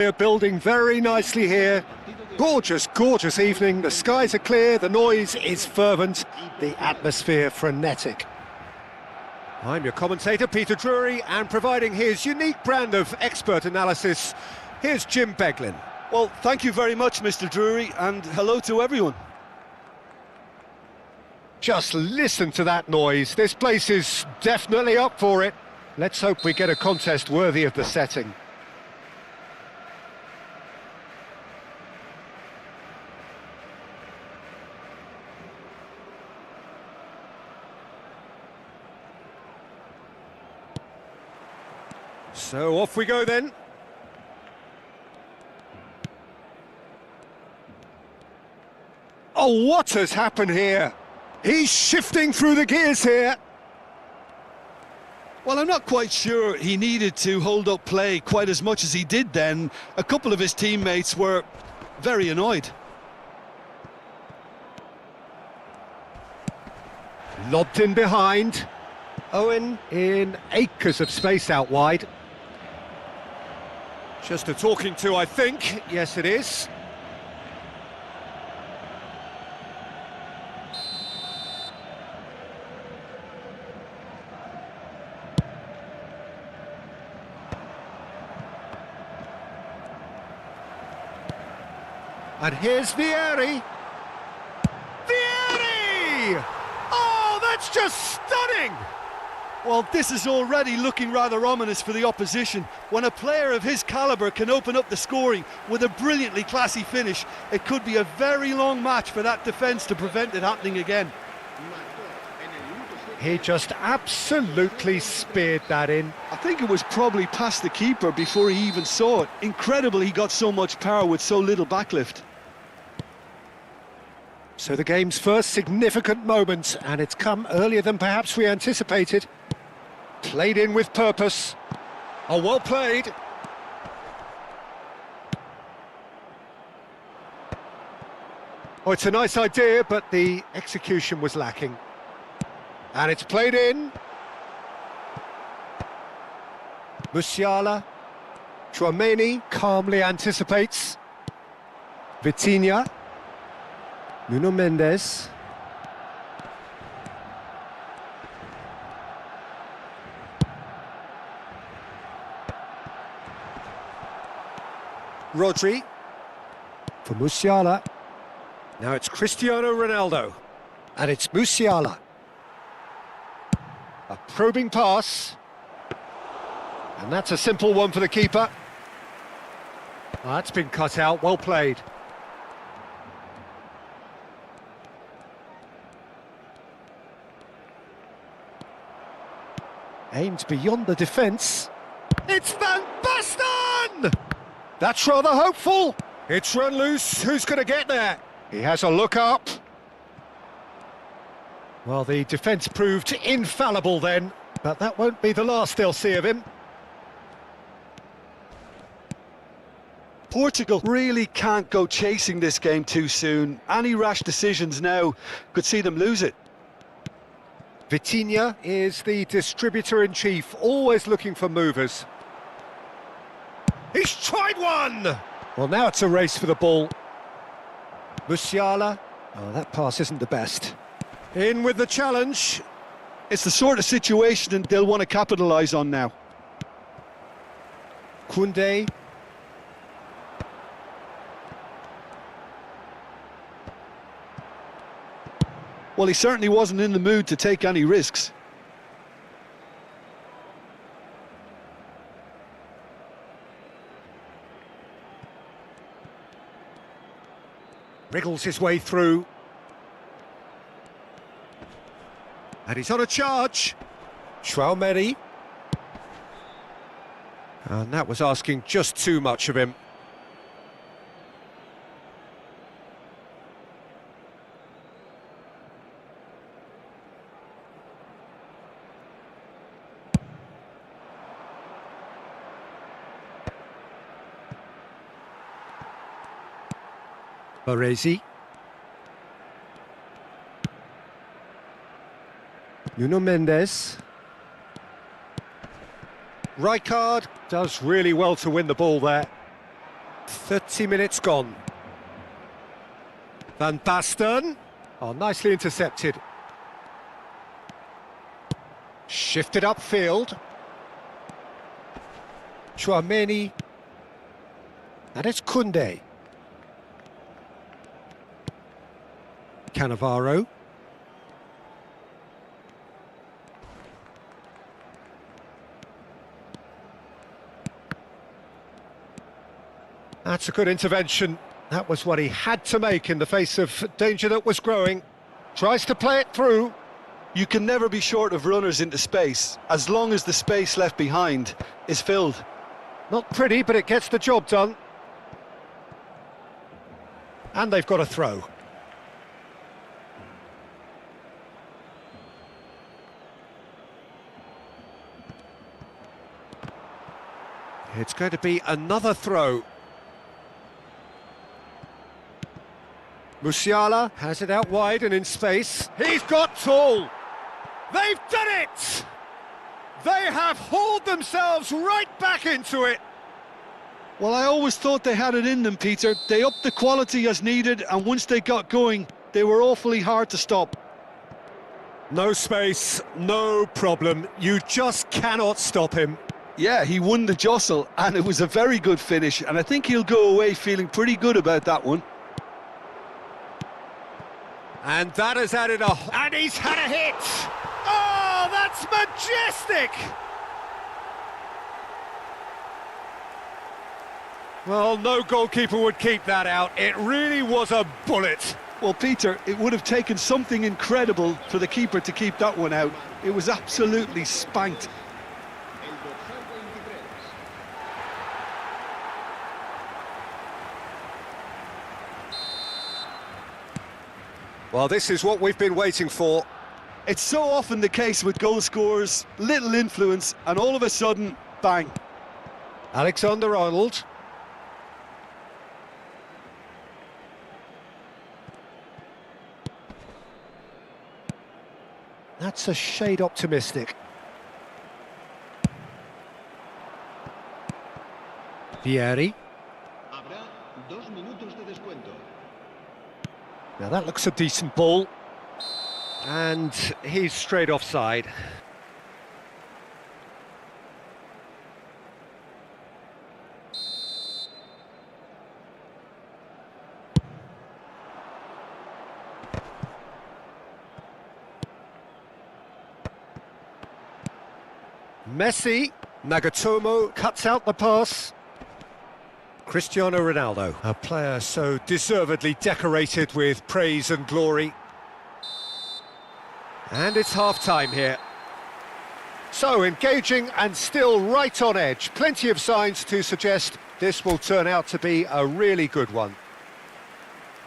We're building very nicely here. Gorgeous, gorgeous evening. The skies are clear, the noise is fervent, the atmosphere frenetic. I'm your commentator, Peter Drury, and providing his unique brand of expert analysis, here's Jim Beglin. Well, thank you very much, Mr. Drury, and hello to everyone. Just listen to that noise. This place is definitely up for it. Let's hope we get a contest worthy of the setting. So off we go then. Oh, what has happened here? He's shifting through the gears here. Well, I'm not quite sure he needed to hold up play quite as much as he did then. A couple of his teammates were very annoyed. Lobbed in behind. Owen in acres of space out wide. Just a talking to, I think. Yes, it is. And here's Vieri. Vieri! Oh, that's just stunning! Well, this is already looking rather ominous for the opposition. When a player of his calibre can open up the scoring with a brilliantly classy finish, it could be a very long match for that defence to prevent it happening again. He just absolutely speared that in. I think it was probably past the keeper before he even saw it. Incredible he got so much power with so little backlift. So the game's first significant moment, and it's come earlier than perhaps we anticipated. Played in with purpose. Oh, well played. Oh, it's a nice idea, but the execution was lacking. And it's played in. Musiala. Chouameni calmly anticipates. Vitinha. Nuno Mendes. Rodri. For Musiala. Now it's Cristiano Ronaldo. And it's Musiala. A probing pass. And that's a simple one for the keeper. Oh, that's been cut out, well played. Aimed beyond the defence. It's Van Basten! That's rather hopeful. It's run loose. Who's going to get there? He has a look up. Well, the defence proved infallible then, but that won't be the last they'll see of him. Portugal really can't go chasing this game too soon. Any rash decisions now could see them lose it. Vitinha is the distributor-in-chief, always looking for movers. He's tried one! Well, now it's a race for the ball. Musiala. Oh, that pass isn't the best. In with the challenge. It's the sort of situation they'll want to capitalise on now. Koundé. Well, he certainly wasn't in the mood to take any risks. Wriggles his way through. And he's on a charge. Chouameni. And that was asking just too much of him. Baresi. Nuno Mendes. Rijkaard does really well to win the ball there. 30 minutes gone. Van Basten. Oh, nicely intercepted. Shifted upfield. Chouameni. And it's Koundé. Cannavaro. That's a good intervention. That was what he had to make in the face of danger that was growing. Tries to play it through. You can never be short of runners into space, as long as the space left behind is filled. Not pretty, but it gets the job done. And they've got a throw. It's going to be another throw. Musiala has it out wide and in space. He's got tall. They've done it! They have hauled themselves right back into it. Well, I always thought they had it in them, Peter. They upped the quality as needed, and once they got going, they were awfully hard to stop. No space, no problem. You just cannot stop him. Yeah, he won the jostle, and it was a very good finish, and I think he'll go away feeling pretty good about that one. And that has added a... And he's had a hit! Oh, that's majestic! Well, no goalkeeper would keep that out. It really was a bullet. Well, Peter, it would have taken something incredible for the keeper to keep that one out. It was absolutely spanked. Well, this is what we've been waiting for. It's so often the case with goal scorers, little influence, and all of a sudden, bang. Alexander-Arnold. That's a shade optimistic. Vieri. Now that looks a decent ball. And he's straight offside. Messi. Nagatomo cuts out the pass. Cristiano Ronaldo, a player so deservedly decorated with praise and glory. And it's half-time here. So engaging and still right on edge. Plenty of signs to suggest this will turn out to be a really good one.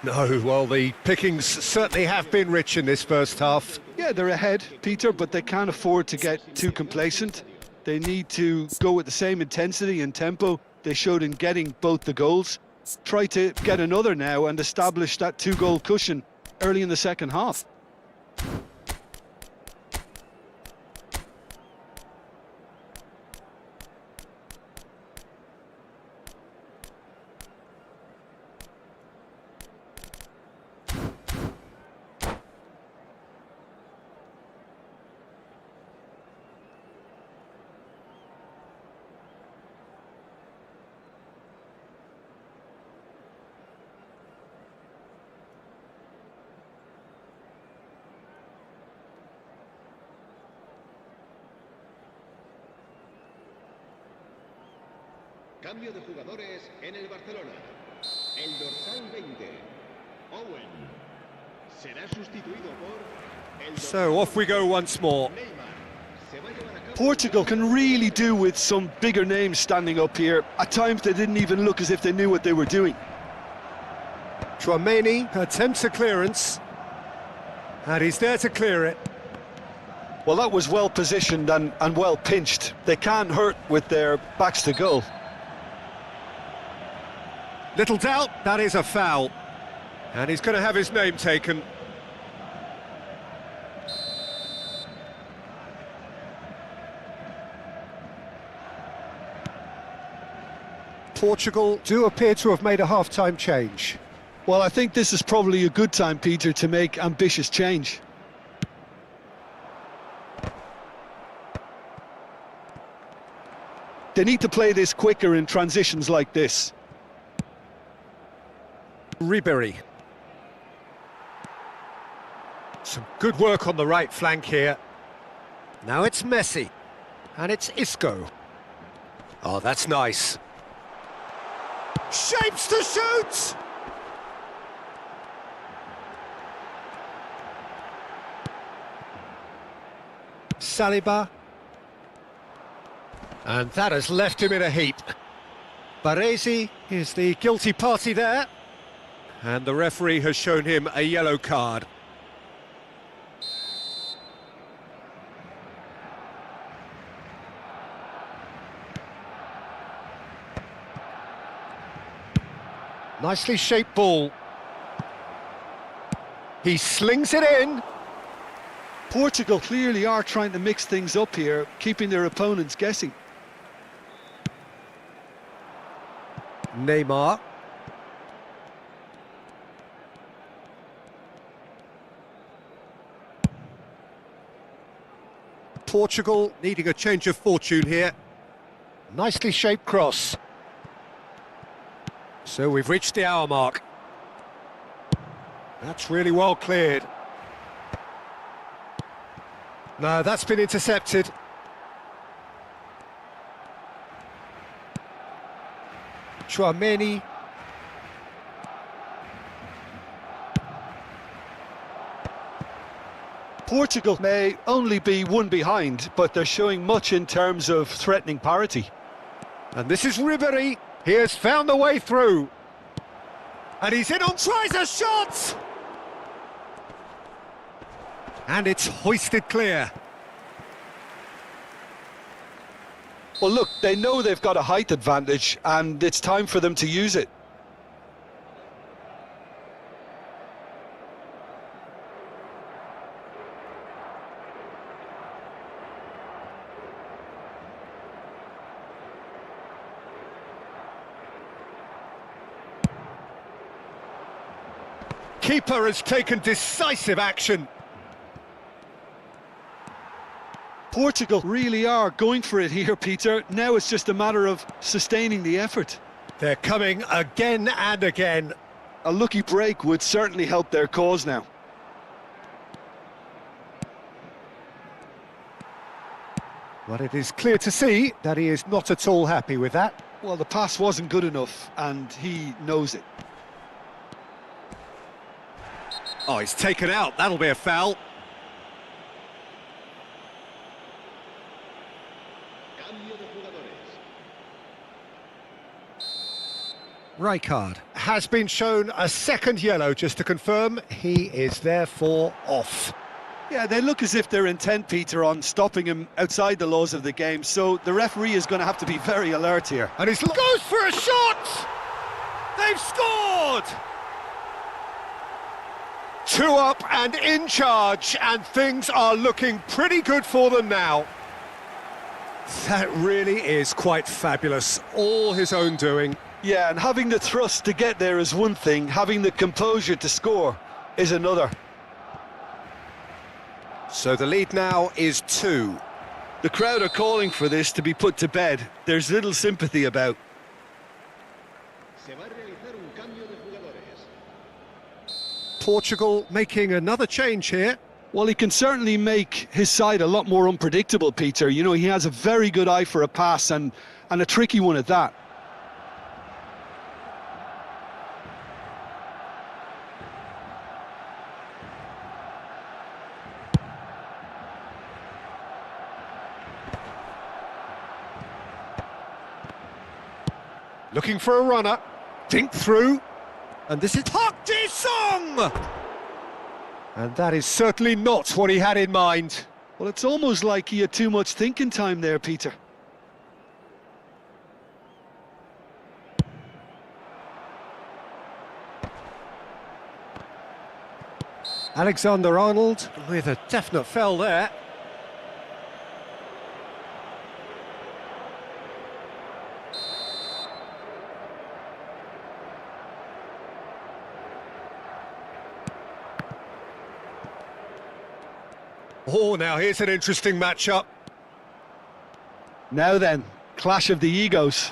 No, well, the pickings certainly have been rich in this first half. Yeah, they're ahead, Peter, but they can't afford to get too complacent. They need to go with the same intensity and tempo they showed in getting both the goals. Try to get another now and establish that two-goal cushion early in the second half. Cambio de jugadores en el Barcelona. El dorsal 20, Owen, será sustituido por el So off we go once more. Neymar. Portugal can really do with some bigger names standing up here. At times they didn't even look as if they knew what they were doing. Chouameni attempts a clearance. And he's there to clear it. Well, that was well positioned and well pinched. They can't hurt with their backs to goal. Little doubt, that is a foul. And he's going to have his name taken. Portugal do appear to have made a half-time change. Well, I think this is probably a good time, Peter, to make ambitious change. They need to play this quicker in transitions like this. Ribery. Some good work on the right flank here. Now it's Messi. And it's Isco. Oh, that's nice. Shapes to shoot! Saliba. And that has left him in a heap. Baresi is the guilty party there. And the referee has shown him a yellow card. Nicely shaped ball. He slings it in. Portugal clearly are trying to mix things up here, keeping their opponents guessing. Neymar. Portugal needing a change of fortune here. Nicely shaped cross. So we've reached the hour mark. That's really well cleared. No, that's been intercepted. Chouameni. Portugal may only be one behind, but they're showing much in terms of threatening parity. And this is Ribery. He has found the way through. And he's in on, tries a shot! And it's hoisted clear. Well, look, they know they've got a height advantage, and it's time for them to use it. Keeper has taken decisive action. Portugal really are going for it here, Peter. Now it's just a matter of sustaining the effort. They're coming again and again. A lucky break would certainly help their cause now. But it is clear to see that he is not at all happy with that. Well, the pass wasn't good enough, and he knows it. Oh, he's taken out. That'll be a foul. Cambio de jugadores. Rijkaard has been shown a second yellow, just to confirm. He is therefore off. Yeah, they look as if they're intent, Peter, on stopping him outside the laws of the game, so the referee is going to have to be very alert here. And he goes for a shot! They've scored! 2 up and in charge, and things are looking pretty good for them now. That really is quite fabulous. All his own doing. Yeah, and having the thrust to get there is one thing, having the composure to score is another. So the lead now is 2. The crowd are calling for this to be put to bed. There's little sympathy about. Se va a realizar un cambio de jugadores. Portugal making another change here. Well, he can certainly make his side a lot more unpredictable, Peter. You know, he has a very good eye for a pass, and a tricky one at that. Looking for a runner. Dink through. And this is Park Ji-sung! And that is certainly not what he had in mind. Well, it's almost like he had too much thinking time there, Peter. Alexander-Arnold with a definite foul there. Oh, now here's an interesting matchup. Now then, clash of the egos.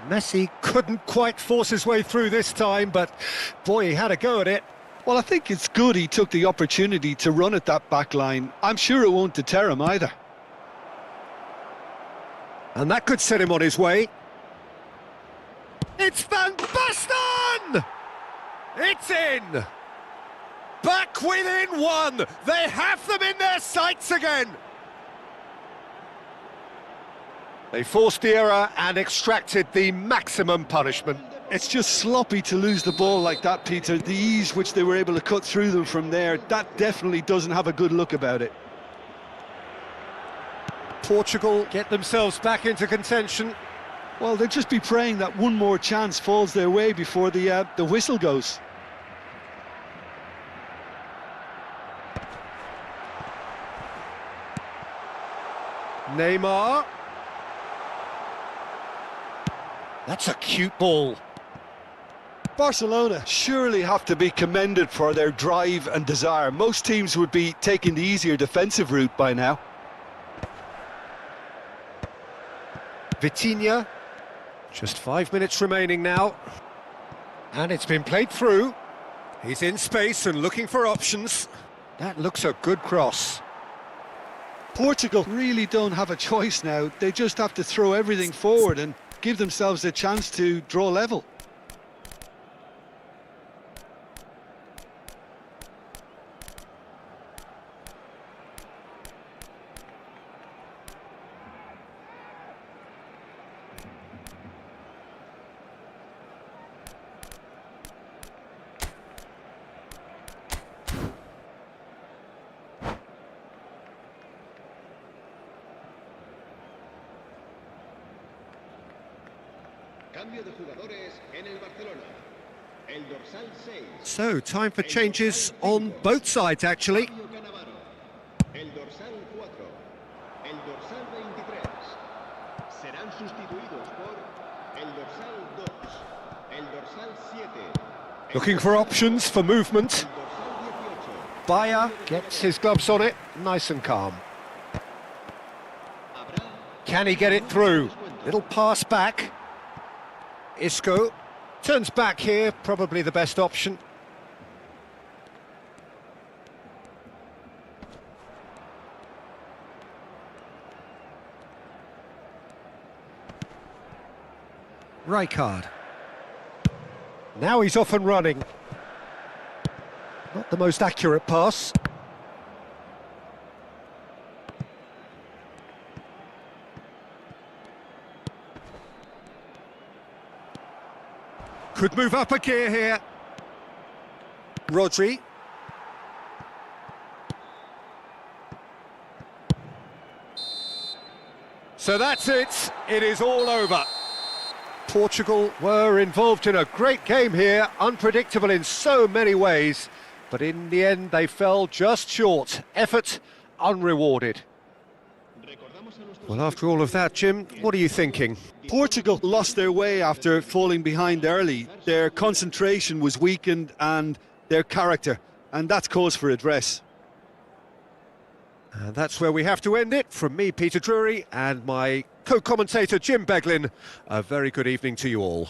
Messi couldn't quite force his way through this time, but boy, he had a go at it. Well, I think it's good he took the opportunity to run at that back line. I'm sure it won't deter him either. And that could set him on his way. It's Van Basten! It's in! Back within one! They have them in their sights again! They forced the error and extracted the maximum punishment. It's just sloppy to lose the ball like that, Peter. The ease which they were able to cut through them from there, that definitely doesn't have a good look about it. Portugal get themselves back into contention. Well, they'll just be praying that one more chance falls their way before the whistle goes. Neymar. That's a cute ball. Barcelona surely have to be commended for their drive and desire. Most teams would be taking the easier defensive route by now. Vitinha. Just 5 minutes remaining now. And it's been played through. He's in space and looking for options. That looks a good cross. Portugal really don't have a choice now. They just have to throw everything forward and give themselves a chance to draw level. Cambio de jugadores en el Barcelona. El dorsal 6. So, time for changes on both sides, actually. El dorsal 4. El dorsal 23. Serán sustituidos por el dorsal 2. El dorsal 7. Looking for options for movement. El dorsal 18. Bayer gets his gloves on it, nice and calm. Habrá Can he get it through? Little pass back. Isco turns back here, probably the best option. Rijkaard. Now he's off and running. Not the most accurate pass. Could move up a gear here. Rodri. So that's it. It is all over. Portugal were involved in a great game here, unpredictable in so many ways, but in the end they fell just short. Effort unrewarded. Well, after all of that, Jim, what are you thinking? Portugal lost their way after falling behind early. Their concentration was weakened and their character, and that's cause for address. And that's where we have to end it. From me, Peter Drury, and my co-commentator, Jim Beglin, a very good evening to you all.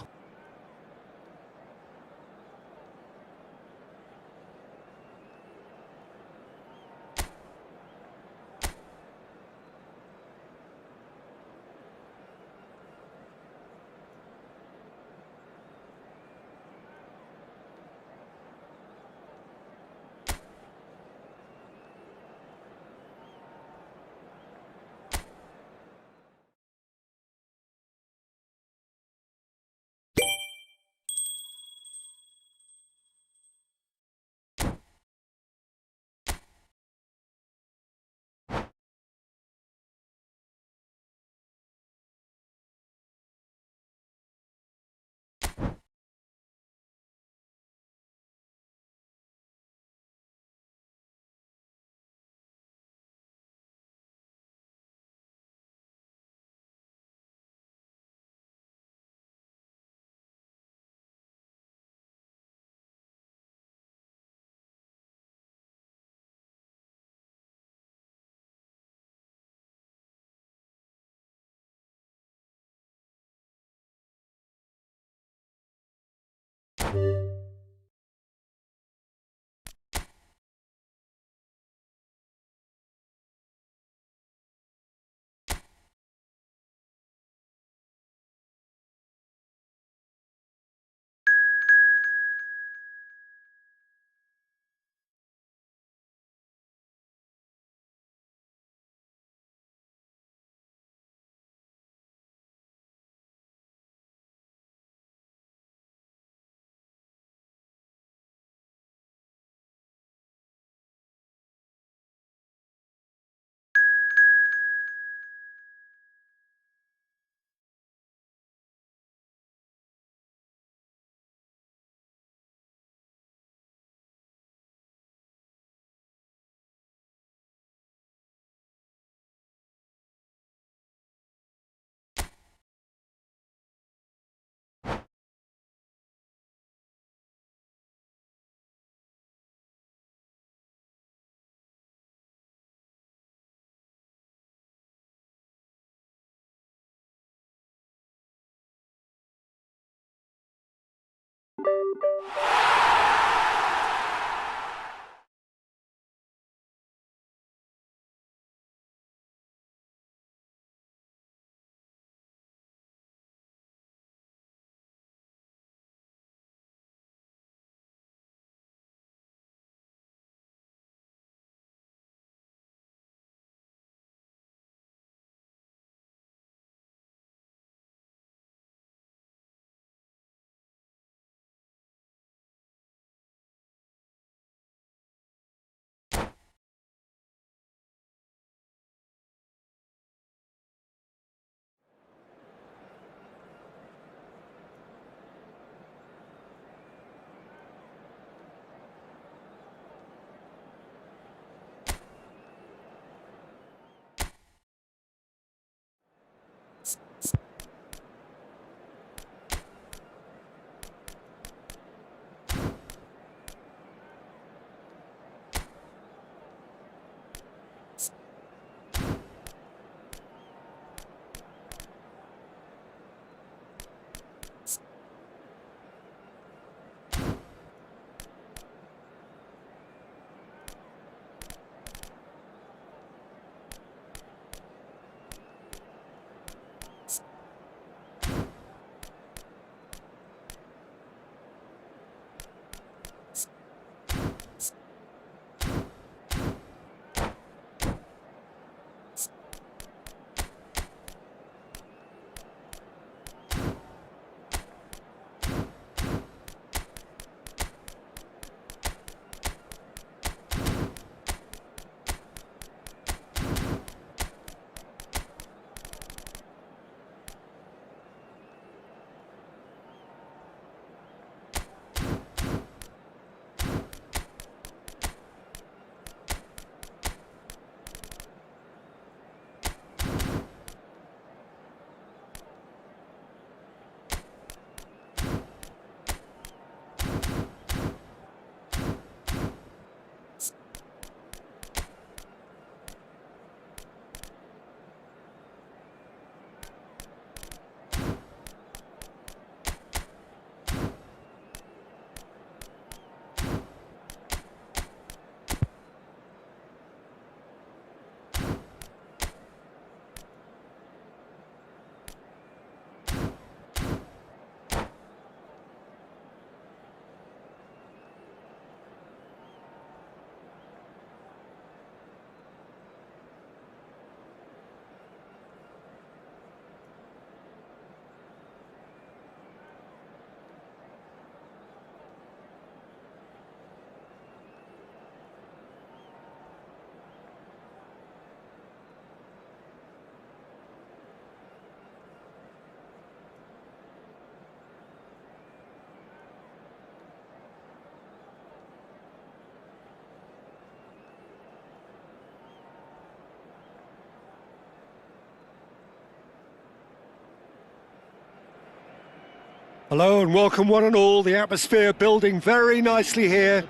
Hello and welcome one and all, the atmosphere building very nicely here.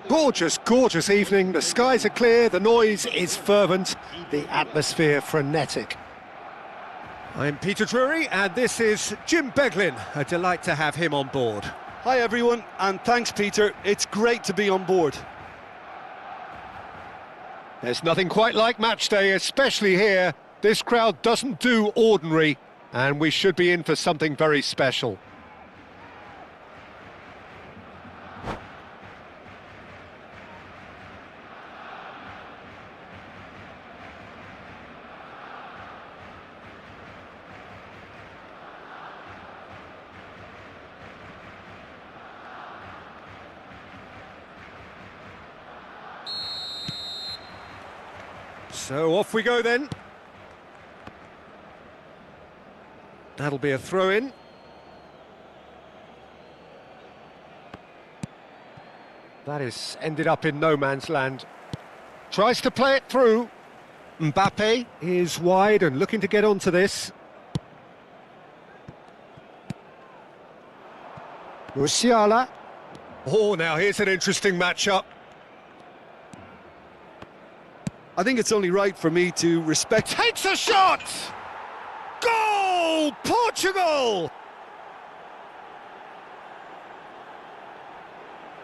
Gorgeous, gorgeous evening, the skies are clear, the noise is fervent, the atmosphere frenetic. I'm Peter Drury and this is Jim Beglin, a delight to have him on board. Hi everyone, and thanks Peter, it's great to be on board. There's nothing quite like match day, especially here. This crowd doesn't do ordinary, and we should be in for something very special. So off we go then. That'll be a throw-in. That is ended up in no man's land. Tries to play it through. Mbappe is wide and looking to get onto this. Musiala. Oh, now here's an interesting matchup. I think it's only right for me to respect... Takes a shot! Goal! Portugal!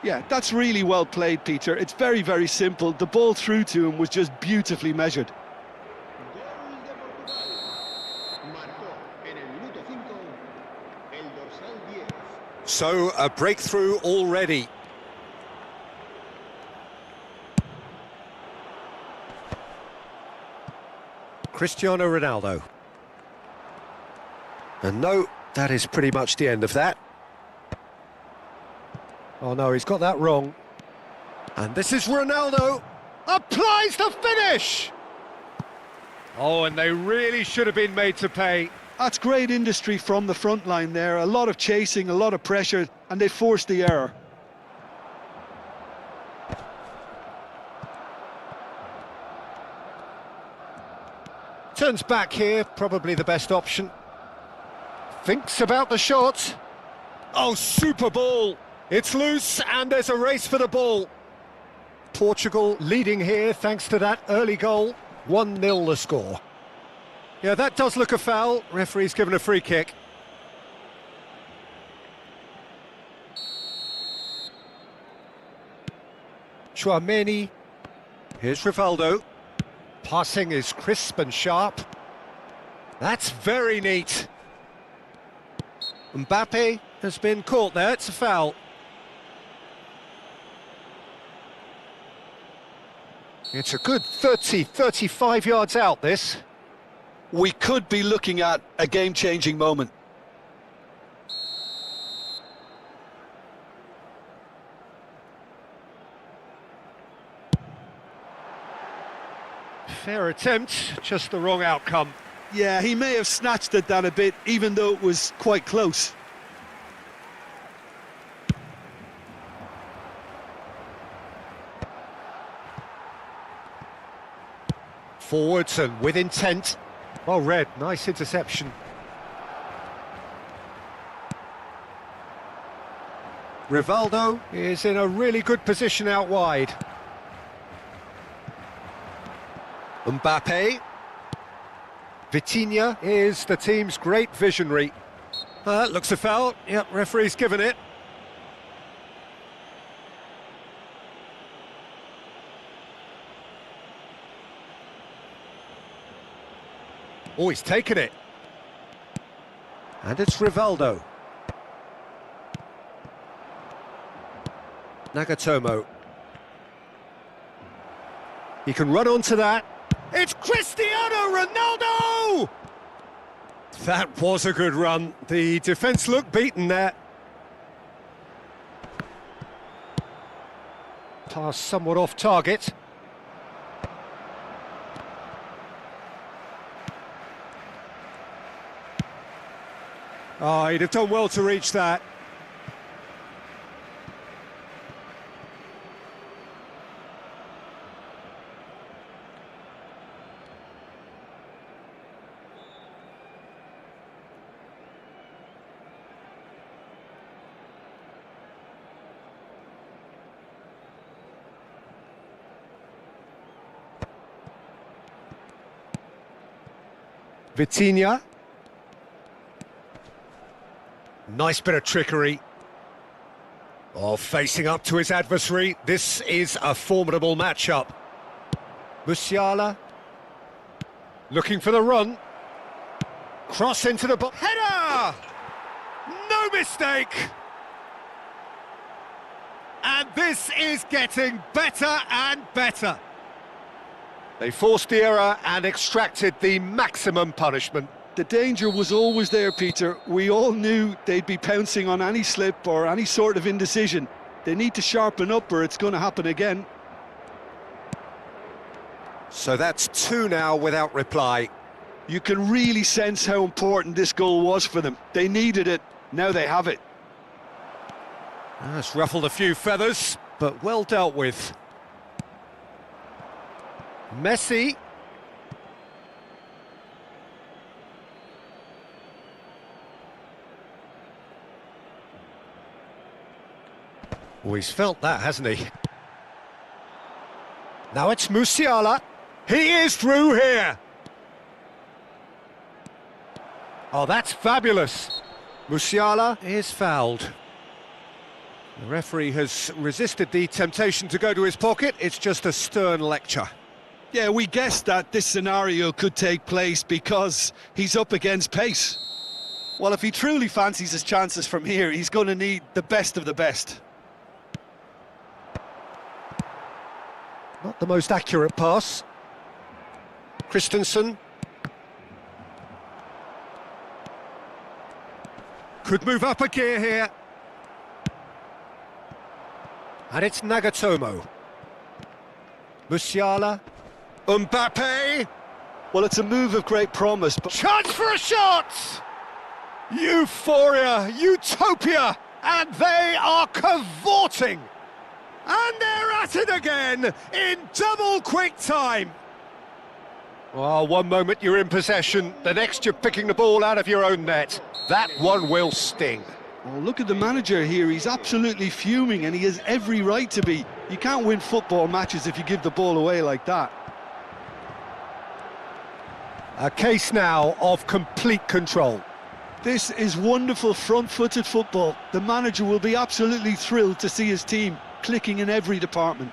Yeah, that's really well played, Peter. It's very, very simple. The ball through to him was just beautifully measured. Gol de Portugal. Marcó en el minuto 5 el dorsal 10. So, a breakthrough already. Cristiano Ronaldo. And no, that is pretty much the end of that. Oh no, he's got that wrong. And this is Ronaldo. Applies the finish! Oh, and they really should have been made to pay. That's great industry from the front line there. A lot of chasing, a lot of pressure, and they forced the error. Turns back here, probably the best option. Thinks about the shot. Oh, super ball. It's loose and there's a race for the ball. Portugal leading here thanks to that early goal. 1-0 the score. Yeah, that does look a foul. Referee's given a free kick. Tchouameni. Here's Rivaldo. Passing is crisp and sharp. That's very neat. Mbappe has been caught there, it's a foul. It's a good 35 yards out, this. We could be looking at a game-changing moment. Fair attempt, just the wrong outcome. Yeah, he may have snatched at that a bit, even though it was quite close. Forwards and with intent. Well read, nice interception. Rivaldo is in a really good position out wide. Mbappe. Vitinha is the team's great visionary. Looks a foul. Yep, referee's given it. Oh, he's taken it. And it's Rivaldo. Nagatomo. He can run onto that. It's Cristiano Ronaldo! That was a good run. The defence looked beaten there. Pass somewhat off target. Oh, he'd have done well to reach that. Vitinha. Nice bit of trickery. Oh, facing up to his adversary, this is a formidable matchup. Musiala, looking for the run. Cross into the box. Header! No mistake! And this is getting better and better. They forced the error and extracted the maximum punishment. The danger was always there, Peter. We all knew they'd be pouncing on any slip or any sort of indecision. They need to sharpen up or it's going to happen again. So that's 2 now without reply. You can really sense how important this goal was for them. They needed it, now they have it. That's ruffled a few feathers, but well dealt with. Messi. Oh, he's felt that, hasn't he? Now it's Musiala. He is through here. Oh, that's fabulous. Musiala is fouled. The referee has resisted the temptation to go to his pocket. It's just a stern lecture. Yeah, we guessed that this scenario could take place because he's up against pace. Well, if he truly fancies his chances from here, he's going to need the best of the best. Not the most accurate pass. Christensen. Could move up a gear here. And it's Nagatomo. Musiala. Mbappe. Well, it's a move of great promise, but... Chance for a shot! Euphoria, utopia, and they are cavorting. And they're at it again in double quick time. Well, one moment you're in possession, the next you're picking the ball out of your own net. That one will sting. Oh, look at the manager here, he's absolutely fuming and he has every right to be. You can't win football matches if you give the ball away like that. A case now of complete control. This is wonderful front-footed football. The manager will be absolutely thrilled to see his team clicking in every department.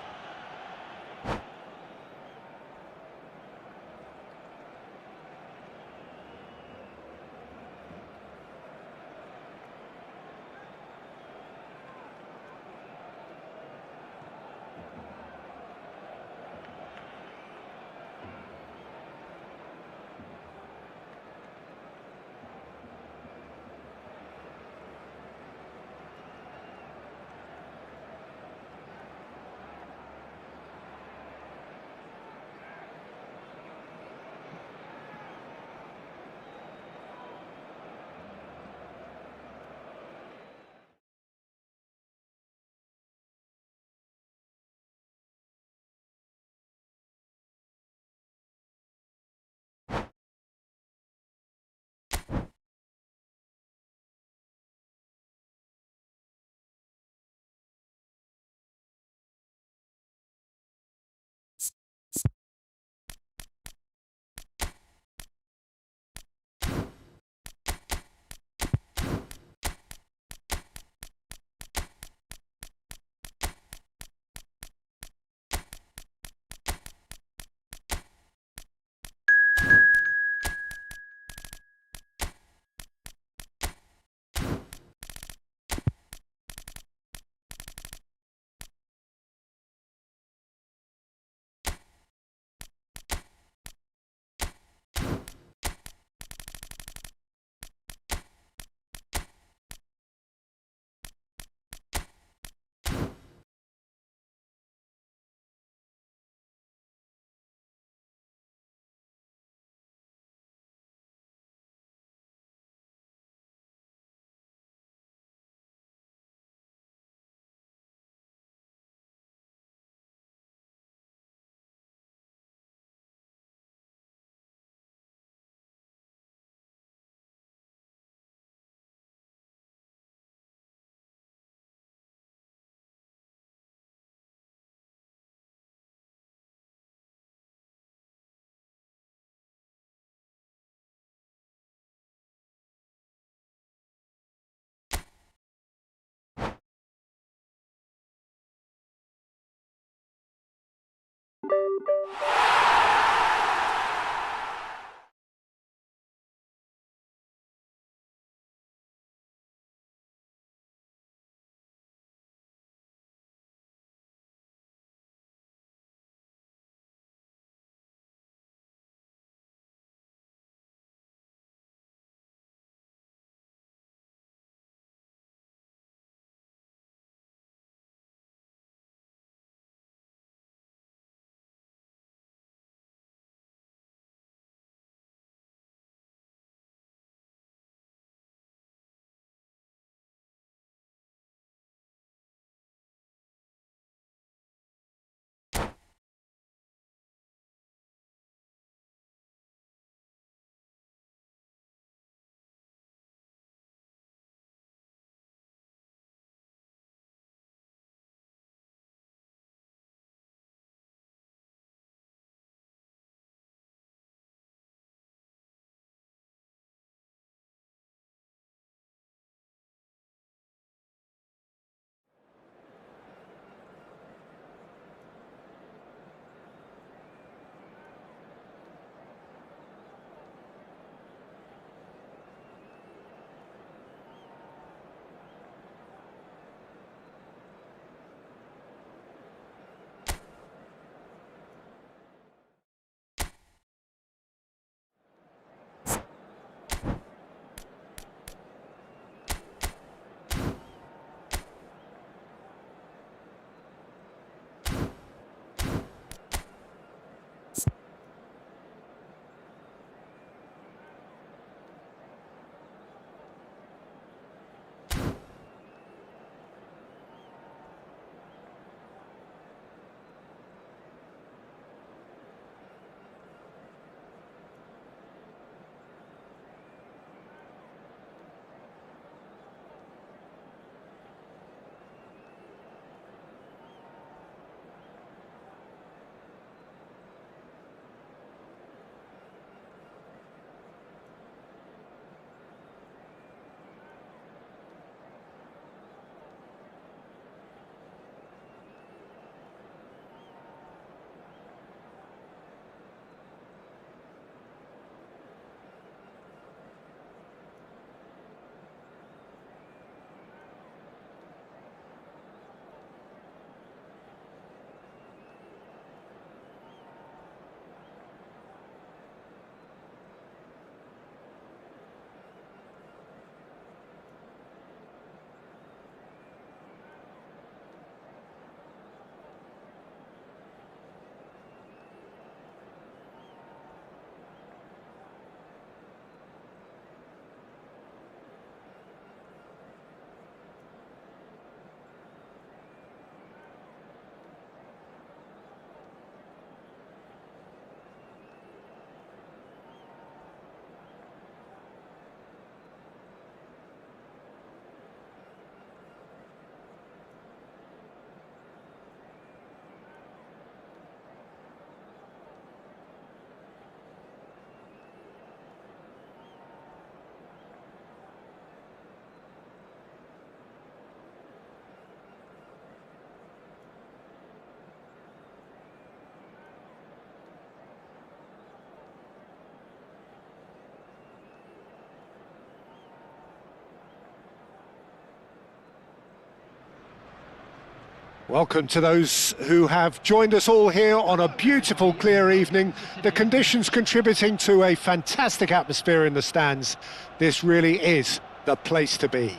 Welcome to those who have joined us all here on a beautiful, clear evening. The conditions contributing to a fantastic atmosphere in the stands. This really is the place to be.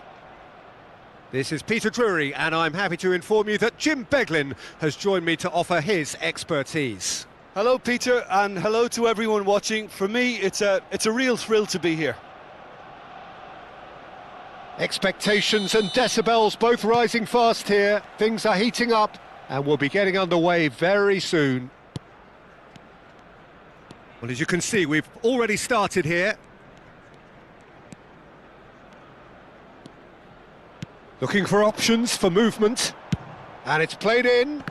This is Peter Drury, and I'm happy to inform you that Jim Beglin has joined me to offer his expertise. Hello, Peter, and hello to everyone watching. For me, it's a real thrill to be here. Expectations and decibels both rising fast here. Things are heating up and we'll be getting underway very soon. Well, as you can see, we've already started here. Looking for options for movement. And it's played in.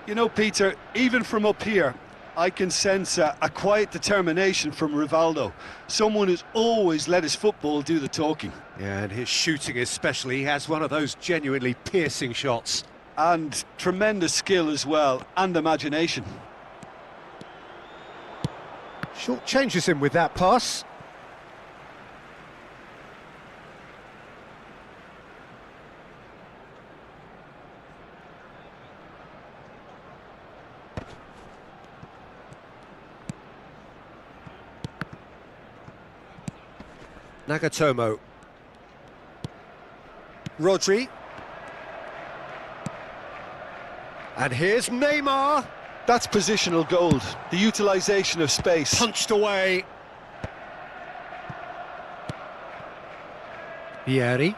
You know, Peter, even from up here, I can sense a quiet determination from Rivaldo. Someone who's always let his football do the talking. Yeah, and his shooting especially, he has one of those genuinely piercing shots. And tremendous skill as well, and imagination. Short changes him with that pass. Nagatomo. Rodri. And here's Neymar. That's positional gold, the utilisation of space. Punched away. Vieri.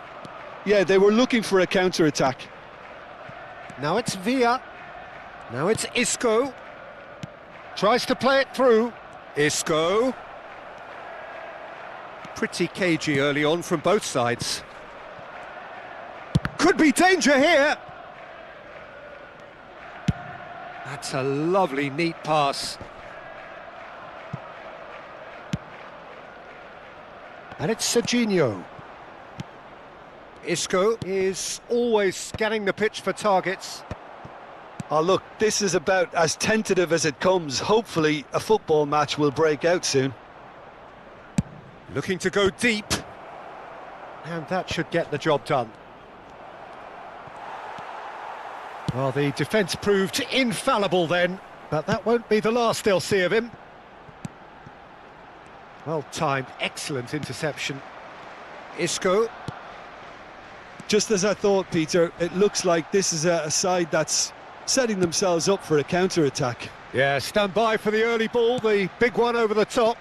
Yeah, they were looking for a counter-attack. Now it's Villa. Now it's Isco. Tries to play it through. Isco. Pretty cagey early on from both sides. Could be danger here. That's a lovely, neat pass. And it's Serginho. Isco is always scanning the pitch for targets. Oh, look, this is about as tentative as it comes. Hopefully, a football match will break out soon. Looking to go deep. And that should get the job done. Well, the defence proved infallible then, but that won't be the last they'll see of him. Well timed, excellent interception. Isco. Just as I thought, Peter, it looks like this is a side that's setting themselves up for a counter-attack. Yeah, stand by for the early ball, the big one over the top.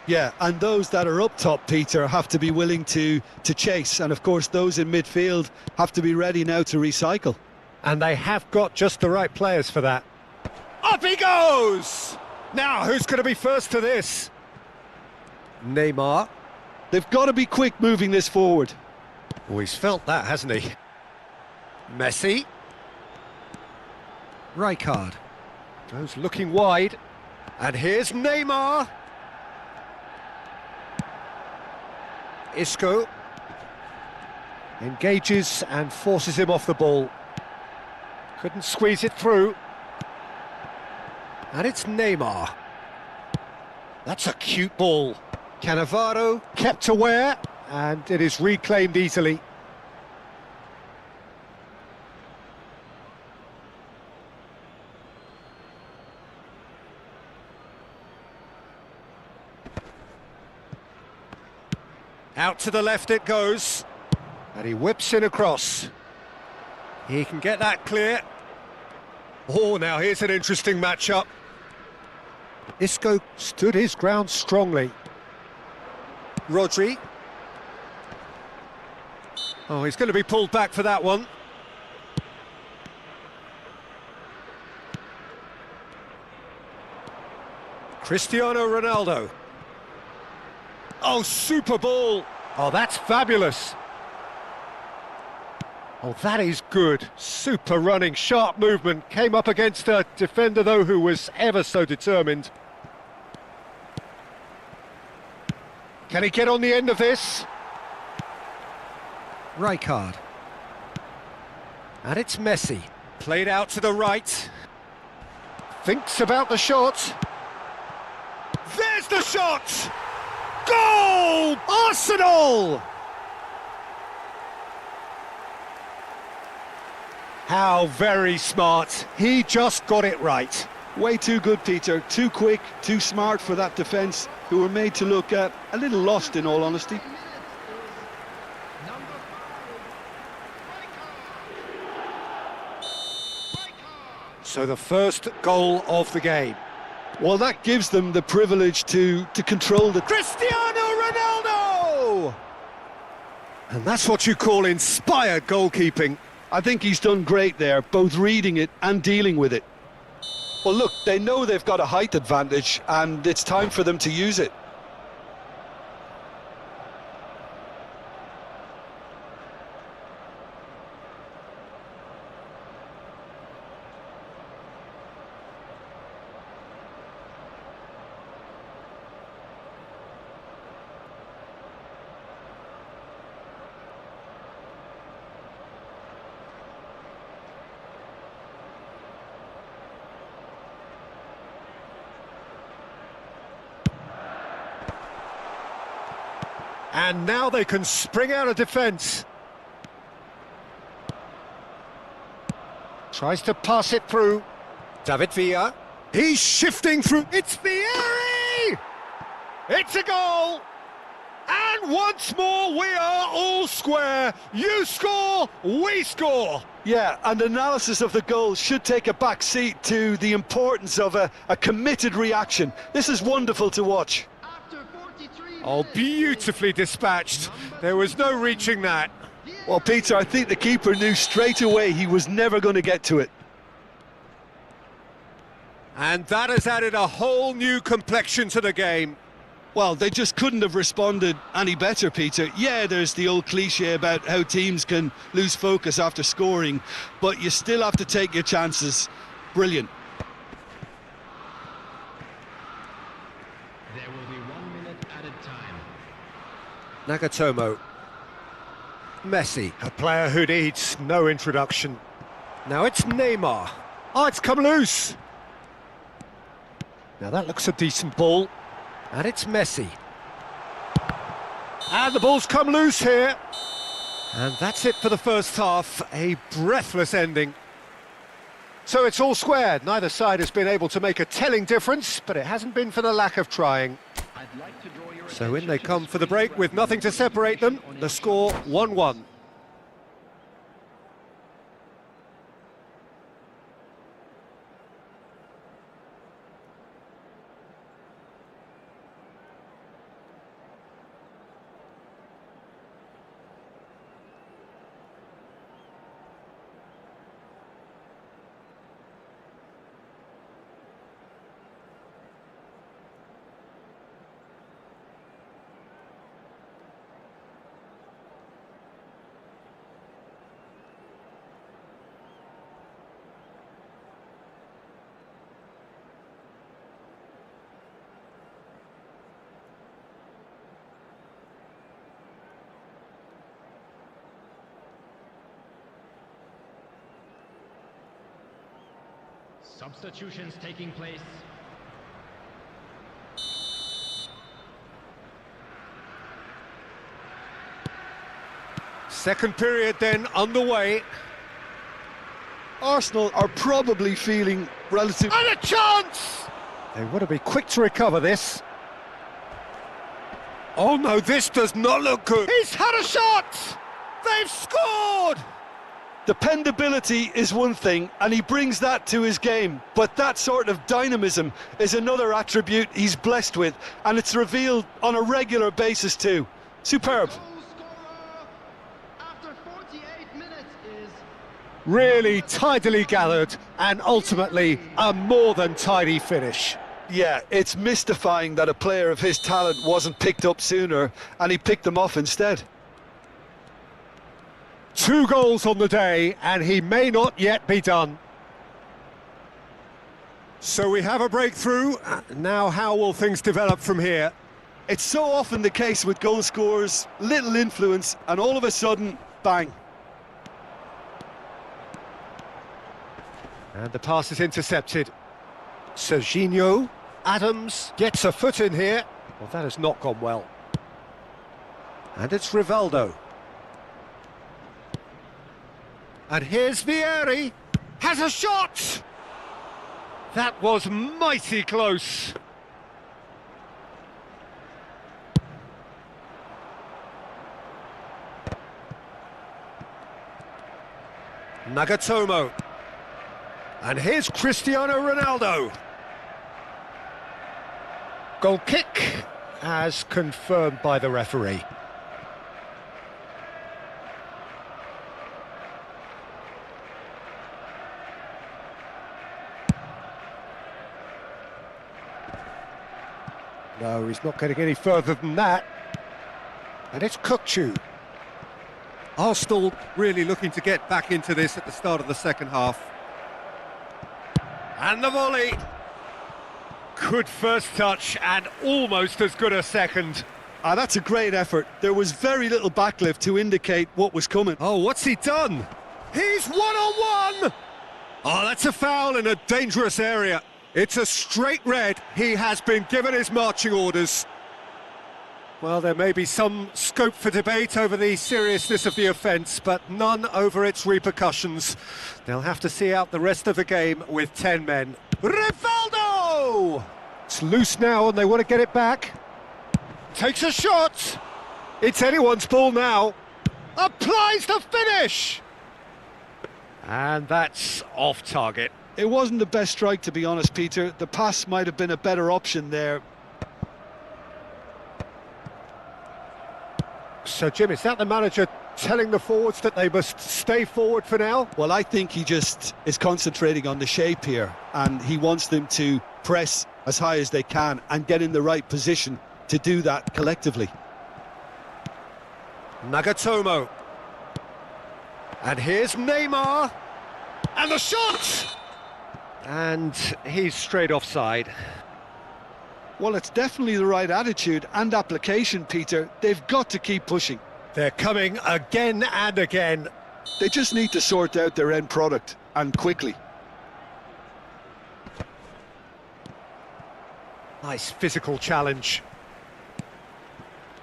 Yeah, and those that are up top, Peter, have to be willing to chase. And, of course, those in midfield have to be ready now to recycle. And they have got just the right players for that. Up he goes! Now, who's going to be first to this? Neymar. They've got to be quick moving this forward. Oh, he's felt that, hasn't he? Messi. Rijkaard. Goes looking wide. And here's Neymar. Isco. Engages and forces him off the ball. Couldn't squeeze it through. And it's Neymar. That's a cute ball. Cannavaro kept aware, and it is reclaimed easily. Out to the left it goes. And he whips in across. He can get that clear. Oh, now here's an interesting matchup. Isco stood his ground strongly. Rodri. Oh, he's going to be pulled back for that one. Cristiano Ronaldo. Oh, super ball. Oh, that's fabulous. Oh, that is good. Super running, sharp movement. Came up against a defender, though, who was ever so determined. Can he get on the end of this? Rijkaard. And it's Messi. Played out to the right. Thinks about the shot. There's the shot! Goal! Arsenal! How very smart. He just got it right. Way too good, Peter. Too quick, too smart for that defence, who were made to look a little lost, in all honesty. So the first goal of the game. Well, that gives them the privilege to control the... Cristiano Ronaldo! And that's what you call inspired goalkeeping. I think he's done great there, both reading it and dealing with it. Well, look, they know they've got a height advantage, and it's time for them to use it. And now they can spring out of defence. Tries to pass it through. David Villa. He's shifting through. It's Vieri! It's a goal! And once more, we are all square. You score, we score. Yeah, and analysis of the goal should take a back seat to the importance of a committed reaction. This is wonderful to watch. Oh, beautifully dispatched. There was no reaching that. Well, Peter, I think the keeper knew straight away he was never going to get to it. And that has added a whole new complexion to the game. Well, they just couldn't have responded any better, Peter. Yeah, there's the old cliche about how teams can lose focus after scoring, but you still have to take your chances. Brilliant. There will be 1 minute added time. Nagatomo. Messi, a player who needs no introduction. Now it's Neymar. Oh, it's come loose. Now that looks a decent ball. And it's Messi. And the ball's come loose here. And that's it for the first half. A breathless ending. So it's all square. Neither side has been able to make a telling difference, but it hasn't been for the lack of trying. So in they come for the break with nothing to separate them. The score 1-1. Substitutions taking place. Second period then underway. Arsenal are probably feeling relative... And a chance! They want to be quick to recover this. Oh no, this does not look good. He's had a shot! They've scored! Dependability is one thing, and he brings that to his game, but that sort of dynamism is another attribute he's blessed with, and it's revealed on a regular basis too. Superb. After 48 minutes is Really tidily gathered, and ultimately a more than tidy finish. Yeah, it's mystifying that a player of his talent wasn't picked up sooner, and he picked them off instead. 2 goals on the day, and he may not yet be done. So we have a breakthrough. Now how will things develop from here? It's so often the case with goal scorers, little influence, and all of a sudden, bang. And the pass is intercepted. Serginho, Adams gets a foot in here. Well, that has not gone well. And it's Rivaldo. And here's Vieri, has a shot! That was mighty close. Nagatomo. And here's Cristiano Ronaldo. Goal kick, as confirmed by the referee. No, he's not getting any further than that. And it's Kukçu. Arsenal really looking to get back into this at the start of the second half. And the volley. Good first touch and almost as good a second. That's a great effort. There was very little backlift to indicate what was coming. Oh, what's he done? He's one-on-one! Oh, that's a foul in a dangerous area. It's a straight red. He has been given his marching orders. Well, there may be some scope for debate over the seriousness of the offence, but none over its repercussions. They'll have to see out the rest of the game with 10 men. Rivaldo! It's loose now and they want to get it back. Takes a shot! It's anyone's ball now. Applies the finish! And that's off target. It wasn't the best strike, to be honest, Peter. The pass might have been a better option there. So, Jim, is that the manager telling the forwards that they must stay forward for now? Well, I think he just is concentrating on the shape here, and he wants them to press as high as they can and get in the right position to do that collectively. Nagatomo. And here's Neymar. And the shot! And he's straight offside. Well, it's definitely the right attitude and application, Peter. They've got to keep pushing. They're coming again and again. They just need to sort out their end product, and quickly. Nice physical challenge.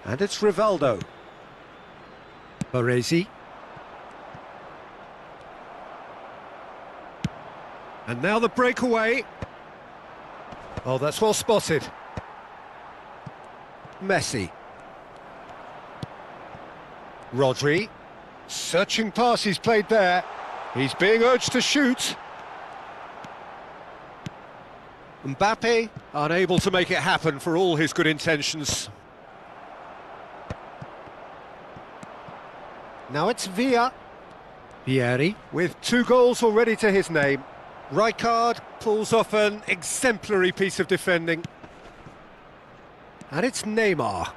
And it's Rivaldo. Baresi. And now the breakaway. Oh, that's well spotted. Messi. Rodri. Searching pass he's played there. He's being urged to shoot. Mbappe, unable to make it happen for all his good intentions. Now it's Villa. Vieri, with 2 goals already to his name. Rijkaard pulls off an exemplary piece of defending. And it's Neymar.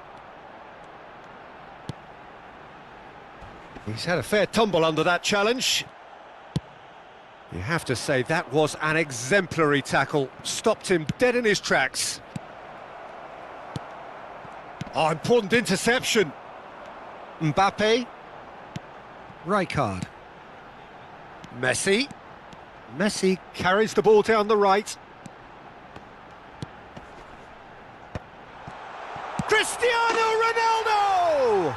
He's had a fair tumble under that challenge. You have to say that was an exemplary tackle. Stopped him dead in his tracks. Oh, important interception. Mbappe. Rijkaard. Messi. Messi carries the ball down the right. Cristiano Ronaldo!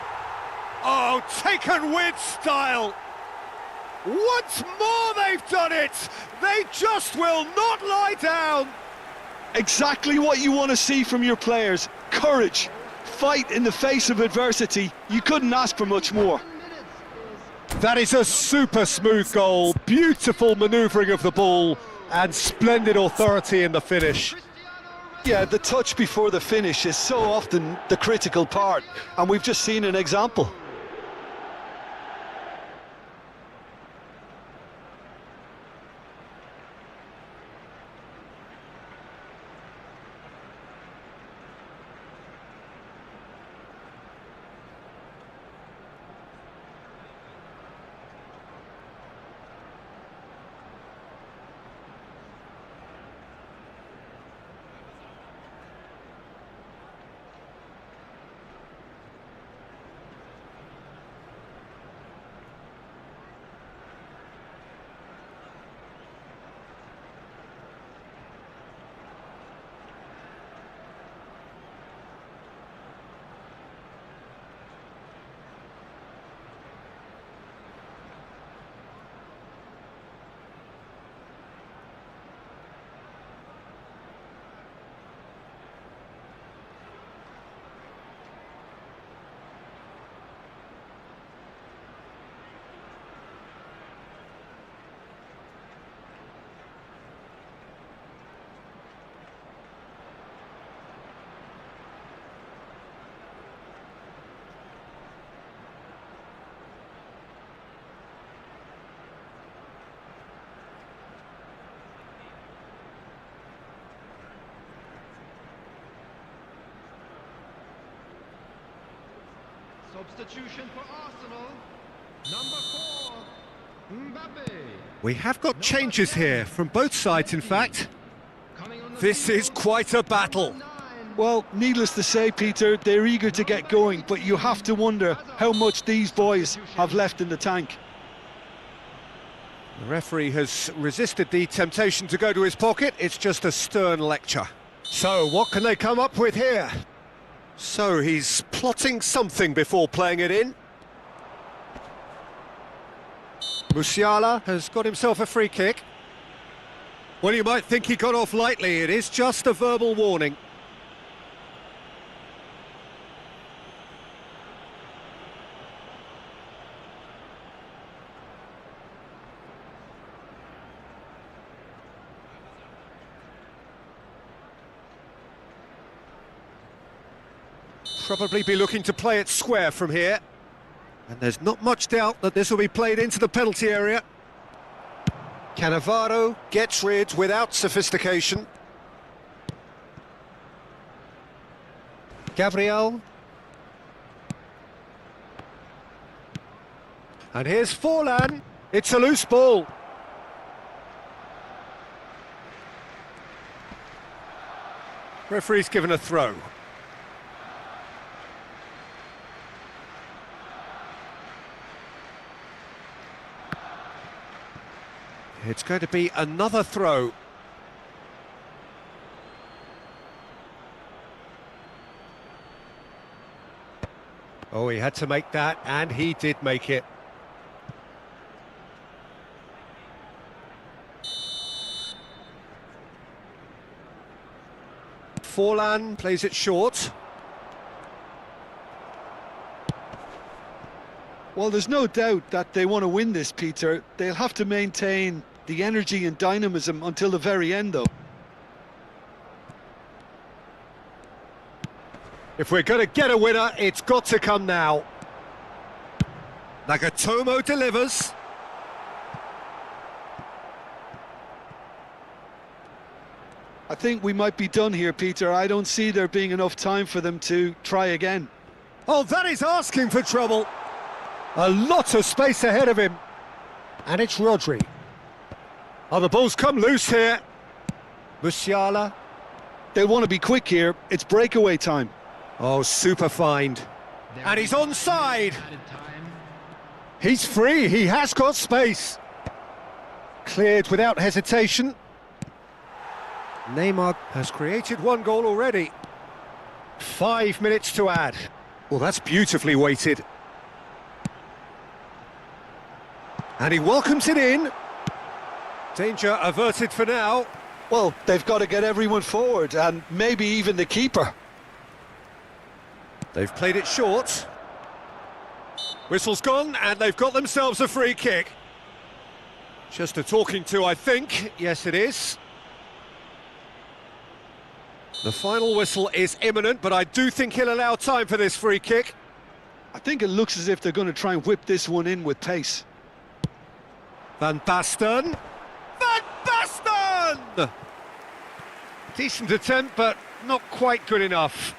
Oh, taken with style. Once more they've done it. They just will not lie down. Exactly what you want to see from your players. Courage. Fight in the face of adversity. You couldn't ask for much more. That is a super smooth goal. Beautiful manoeuvring of the ball and splendid authority in the finish. Yeah, the touch before the finish is so often the critical part, and we've just seen an example. Substitution for Arsenal. Number 4, Mbappe. We have got changes here from both sides, in fact. This is quite a battle. Well, needless to say, Peter, they're eager to get going, but you have to wonder how much these boys have left in the tank. The referee has resisted the temptation to go to his pocket. It's just a stern lecture. So, what can they come up with here? So he's plotting something before playing it in. Musiala has got himself a free kick. Well, you might think he got off lightly. It is just a verbal warning. Probably be looking to play it square from here. And there's not much doubt that this will be played into the penalty area. Cannavaro gets rid without sophistication. Gabriel. And here's Forlan. It's a loose ball. Referee's given a throw. It's going to be another throw. Oh, he had to make that, and he did make it. Forlan plays it short. Well, there's no doubt that they want to win this, Peter. They'll have to maintain the energy and dynamism until the very end, though. If we're going to get a winner, it's got to come now. Nagatomo delivers. I think we might be done here, Peter. I don't see there being enough time for them to try again. Oh, that is asking for trouble. A lot of space ahead of him. And it's Rodri. Oh, the ball's come loose here. Musiala. They'll want to be quick here. It's breakaway time. Oh, super find. And he's onside. He's free. He has got space. Cleared without hesitation. Neymar has created one goal already. 5 minutes to add. Well, that's beautifully weighted. And he welcomes it in. Danger averted for now. Well, they've got to get everyone forward, and maybe even the keeper. They've played it short. Whistle's gone, and they've got themselves a free kick. Just a talking to, I think. Yes, it is. The final whistle is imminent, but I do think he'll allow time for this free kick. I think it looks as if they're going to try and whip this one in with pace. Van Basten. Van Basten! Decent attempt, but not quite good enough.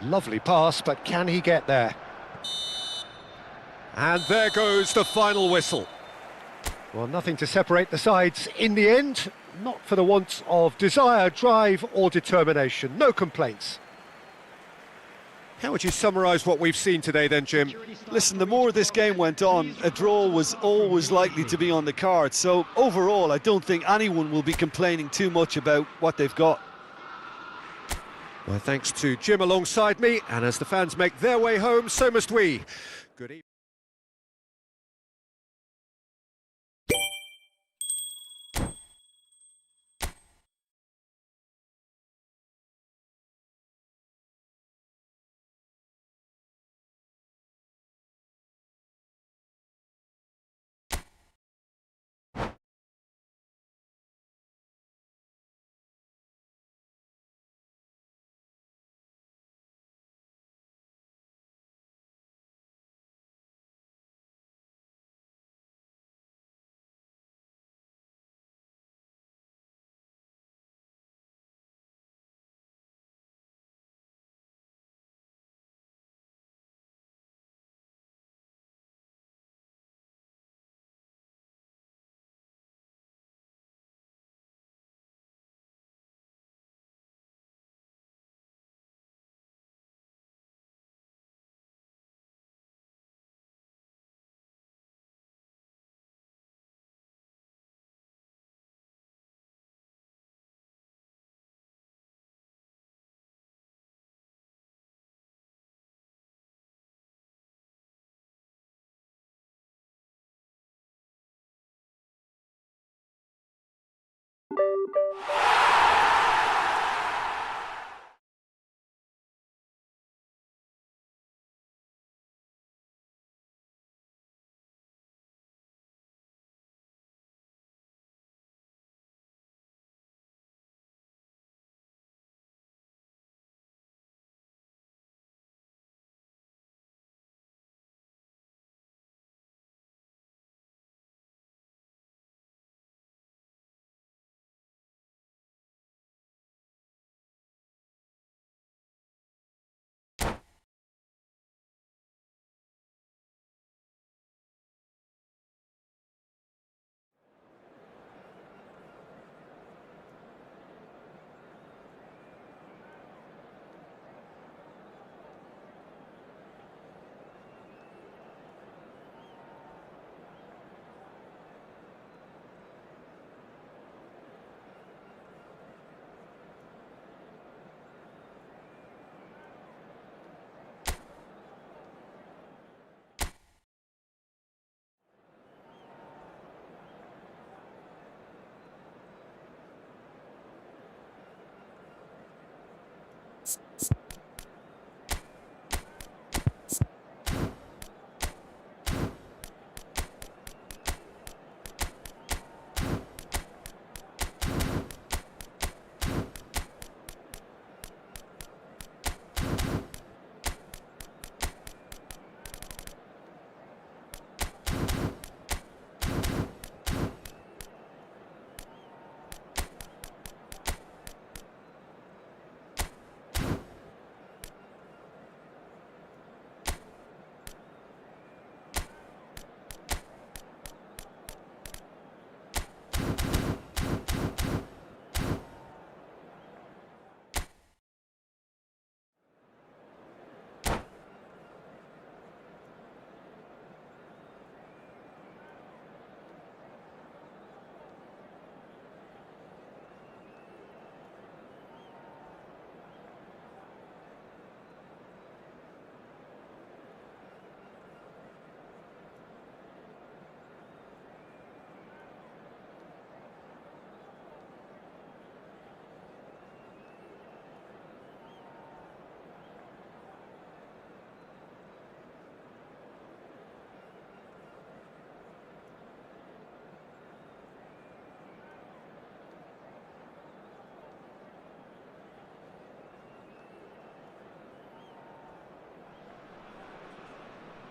Lovely pass, but can he get there? And there goes the final whistle. Well, nothing to separate the sides in the end, not for the want of desire, drive or determination. No complaints. How would you summarise what we've seen today then, Jim? Listen, the more this game went on, a draw was always likely to be on the card. So overall, I don't think anyone will be complaining too much about what they've got. Well, thanks to Jim alongside me, and as the fans make their way home, so must we. Good evening.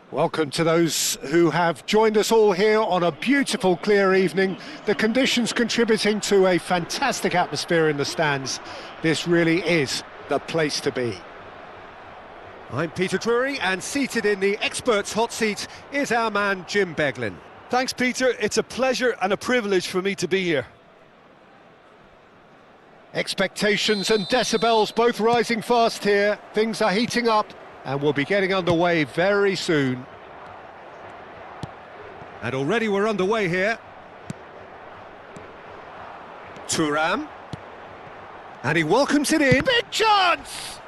Welcome to those who have joined us all here on a beautiful, clear evening. The conditions contributing to a fantastic atmosphere in the stands. This really is the place to be. I'm Peter Drury, and seated in the experts' hot seat is our man Jim Beglin. Thanks, Peter. It's a pleasure and a privilege for me to be here. Expectations and decibels both rising fast here. Things are heating up, and we'll be getting underway very soon. And already we're underway here. Thuram. And he welcomes it in. Big chance!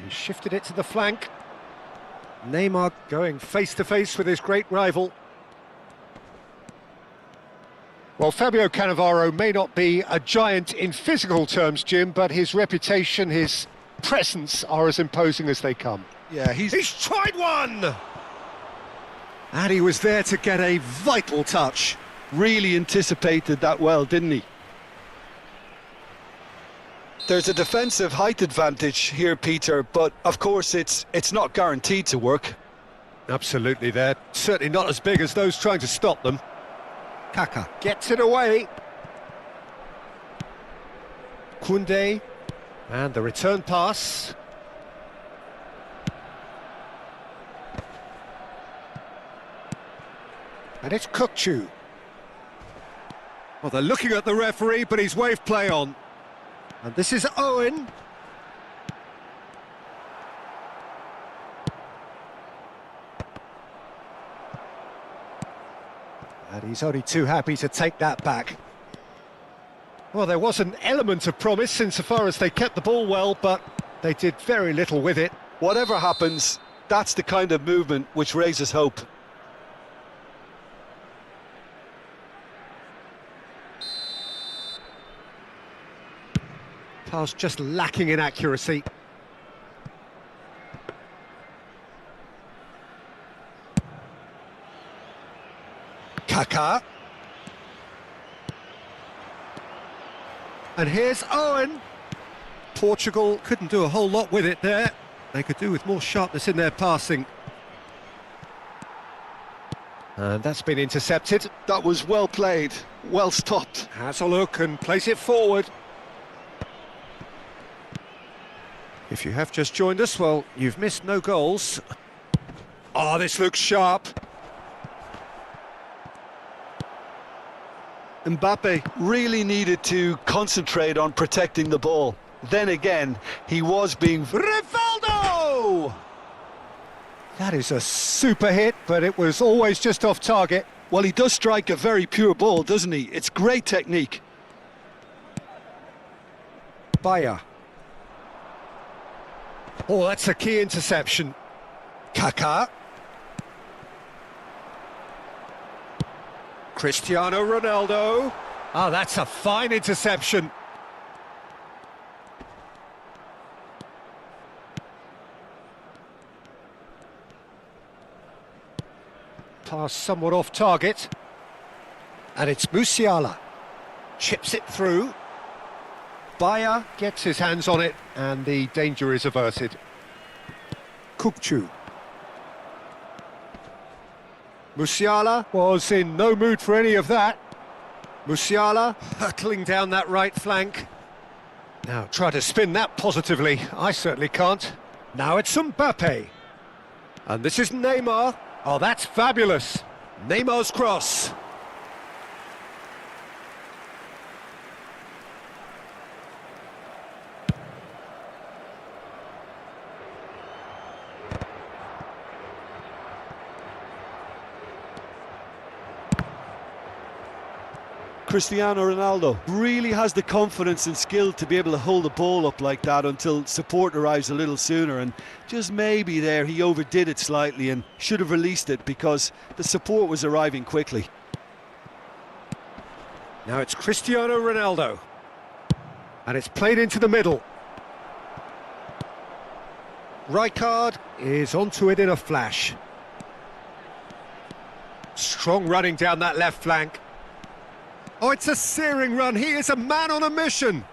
He shifted it to the flank. Neymar going face-to-face with his great rival. Well, Fabio Cannavaro may not be a giant in physical terms, Jim, but his reputation, his presence are as imposing as they come. Yeah, he's tried one! And he was there to get a vital touch. really anticipated that well, didn't he? There's a defensive height advantage here, Peter, but of course it's not guaranteed to work. Absolutely, they're certainly not as big as those trying to stop them. Kaka gets it away. Koundé, and the return pass. And it's Kukçu. Well, they're looking at the referee, but he's waved play on. And this is Owen. And he's only too happy to take that back. Well, there was an element of promise insofar as they kept the ball well, but they did very little with it. Whatever happens, That's the kind of movement which raises hope. Pass just lacking in accuracy. Kaká. And here's Owen. Portugal couldn't do a whole lot with it there. They could do with more sharpness in their passing. And that's been intercepted. That was well played, well stopped. Has a look and plays it forward. If you have just joined us, well, you've missed no goals. Oh, this looks sharp. Mbappe really needed to concentrate on protecting the ball. Then again, he was being... Rivaldo! That is a super hit, but it was always just off target. Well, he does strike a very pure ball, doesn't he? It's great technique. Bayer. Oh, that's a key interception. Kaká. Cristiano Ronaldo. Oh, that's a fine interception. Pass somewhat off target. And it's Musiala. Chips it through. Bayer gets his hands on it, and the danger is averted. Kukçu. Musiala was in no mood for any of that. Musiala hurtling down that right flank. Now try to spin that positively. I certainly can't. Now it's Mbappe. And this is Neymar. Oh, that's fabulous. Neymar's cross. Cristiano Ronaldo really has the confidence and skill to be able to hold the ball up like that until support arrives a little sooner, and just maybe there he overdid it slightly and should have released it because the support was arriving quickly. Now it's Cristiano Ronaldo, and it's played into the middle. Rijkaard is onto it in a flash. Strong running down that left flank. Oh, it's a searing run. He is a man on a mission.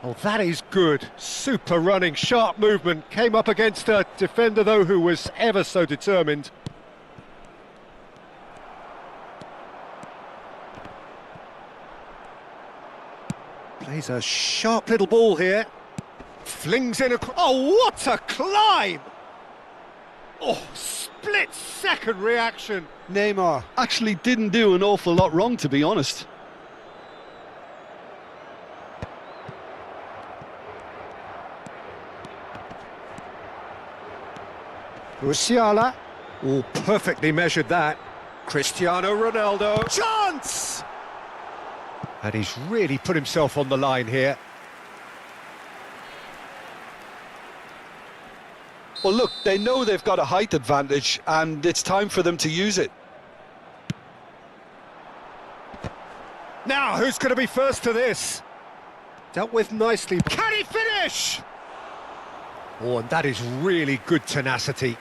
Oh, that is good. Super running, sharp movement. Came up against a defender, though, who was ever so determined. Plays a sharp little ball here. Flings in a... Oh, what a climb! Oh, split-second reaction. Neymar actually didn't do an awful lot wrong, to be honest. Musiala. Oh, perfectly measured that. Cristiano Ronaldo. Chance! And he's really put himself on the line here. Well, look, they know they've got a height advantage, and it's time for them to use it. Now, who's going to be first to this? Dealt with nicely. Can he finish? Oh, and that is really good tenacity.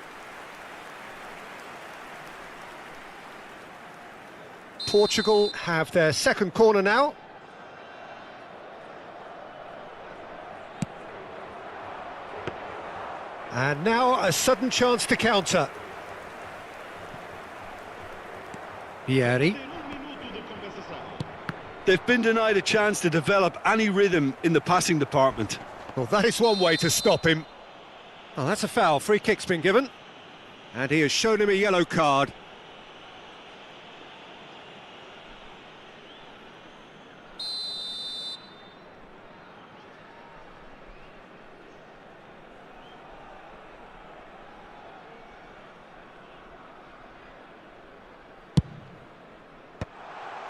Portugal have their second corner now. And now a sudden chance to counter. Vieri. They've been denied a chance to develop any rhythm in the passing department. Well, that is one way to stop him. Oh, that's a foul. Free kick's been given. And he has shown him a yellow card.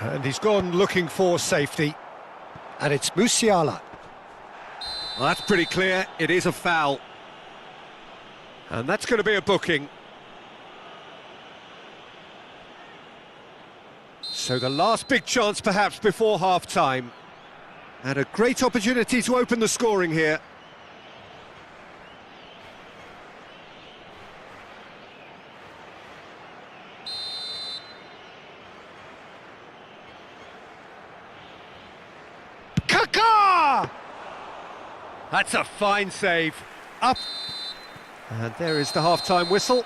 And he's gone looking for safety. And it's Musiala. Well, that's pretty clear. It is a foul. And that's going to be a booking. So the last big chance perhaps before half-time. And a great opportunity to open the scoring here. That's a fine save. Up. And there is the half-time whistle.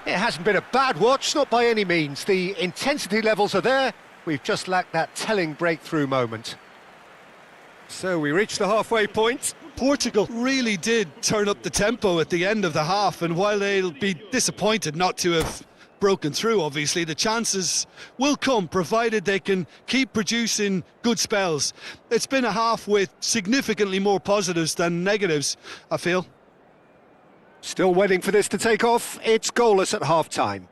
It hasn't been a bad watch, not by any means. The intensity levels are there. We've just lacked that telling breakthrough moment. So we reach the halfway point. Portugal really did turn up the tempo at the end of the half, and while they'll be disappointed not to have broken through, obviously, the chances will come, provided they can keep producing good spells. It's been a half with significantly more positives than negatives, I feel. Still waiting for this to take off. It's goalless at half-time.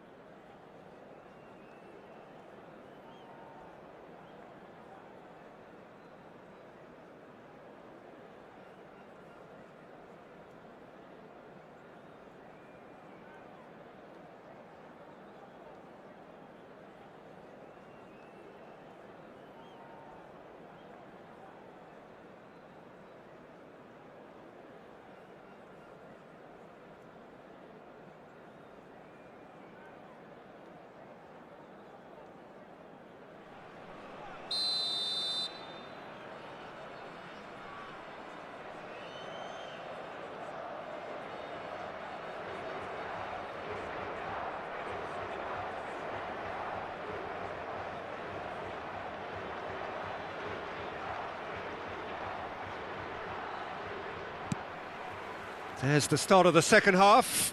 There's the start of the second half.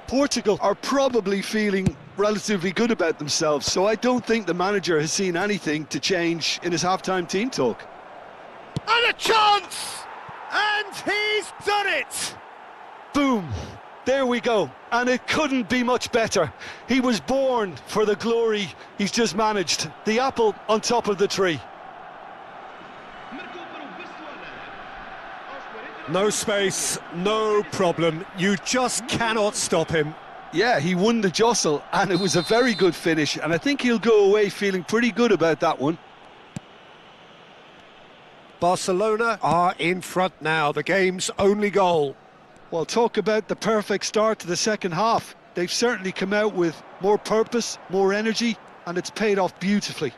Portugal are probably feeling relatively good about themselves, so I don't think the manager has seen anything to change in his half-time team talk. And a chance! And he's done it! Boom! There we go. And it couldn't be much better. He was born for the glory he's just managed. The apple on top of the tree. No space, no problem. You just cannot stop him. Yeah, he won the jostle, and it was a very good finish, and I think he'll go away feeling pretty good about that one. Barcelona are in front now, the game's only goal. Well, talk about the perfect start to the second half. They've certainly come out with more purpose, more energy, and it's paid off beautifully.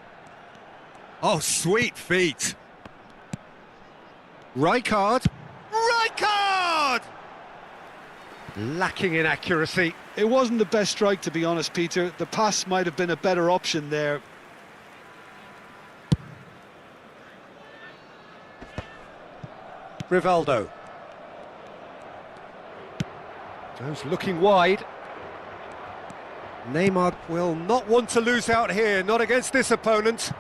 Oh, sweet feet. Rijkaard. Rijkaard! Lacking in accuracy. It wasn't the best strike, to be honest, Peter. The pass might have been a better option there. Rivaldo. Goes looking wide. Neymar will not want to lose out here, not against this opponent.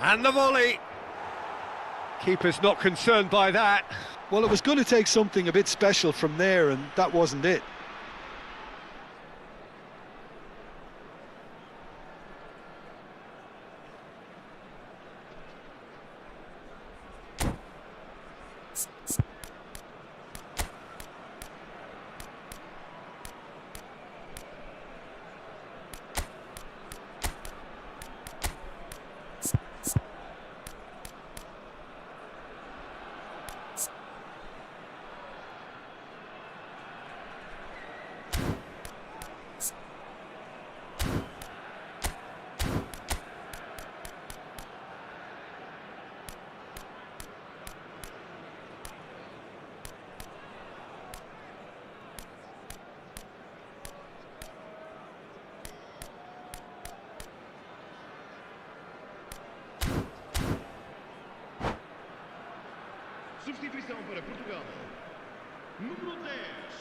And the volley. Keeper's not concerned by that. Well, it was going to take something a bit special from there, and that wasn't it.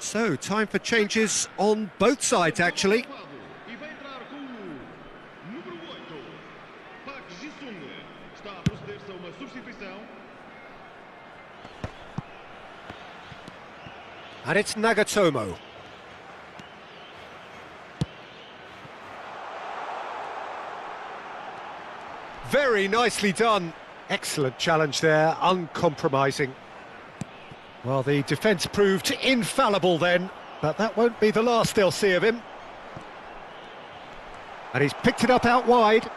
So, time for changes on both sides, actually. And it's Nagatomo. Very nicely done. Excellent challenge there, uncompromising. Well, the defence proved infallible then, but that won't be the last they'll see of him. And he's picked it up out wide.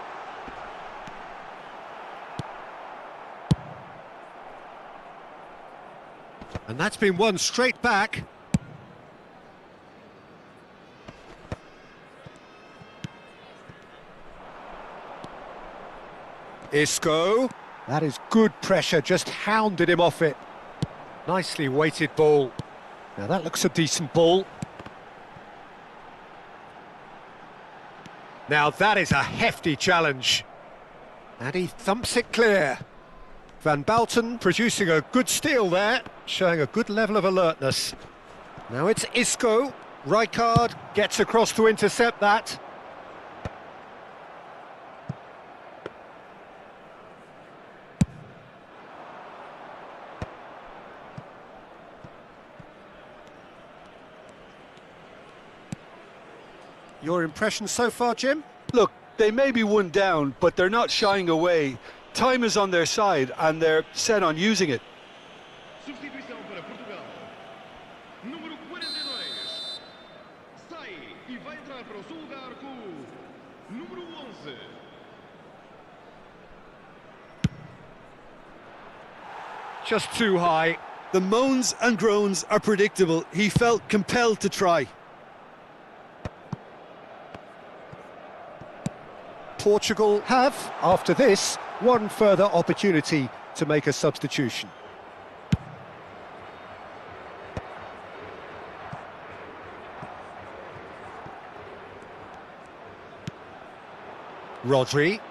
And that's been won straight back. Isco. That is good pressure, just hounded him off it. Nicely weighted ball. Now that looks a decent ball. Now that is a hefty challenge. And he thumps it clear. Van Bouten producing a good steal there, showing a good level of alertness. Now it's Isco. Rijkaard gets across to intercept that. Your impression so far, Jim? Look, they may be one down, but they're not shying away. Time is on their side, and they're set on using it. Substituição para Portugal. Número 42. Sai e vai entrar para o seu lugar com o número 11. Just too high. The moans and groans are predictable. He felt compelled to try. Portugal have, after this, one further opportunity to make a substitution. Rodri.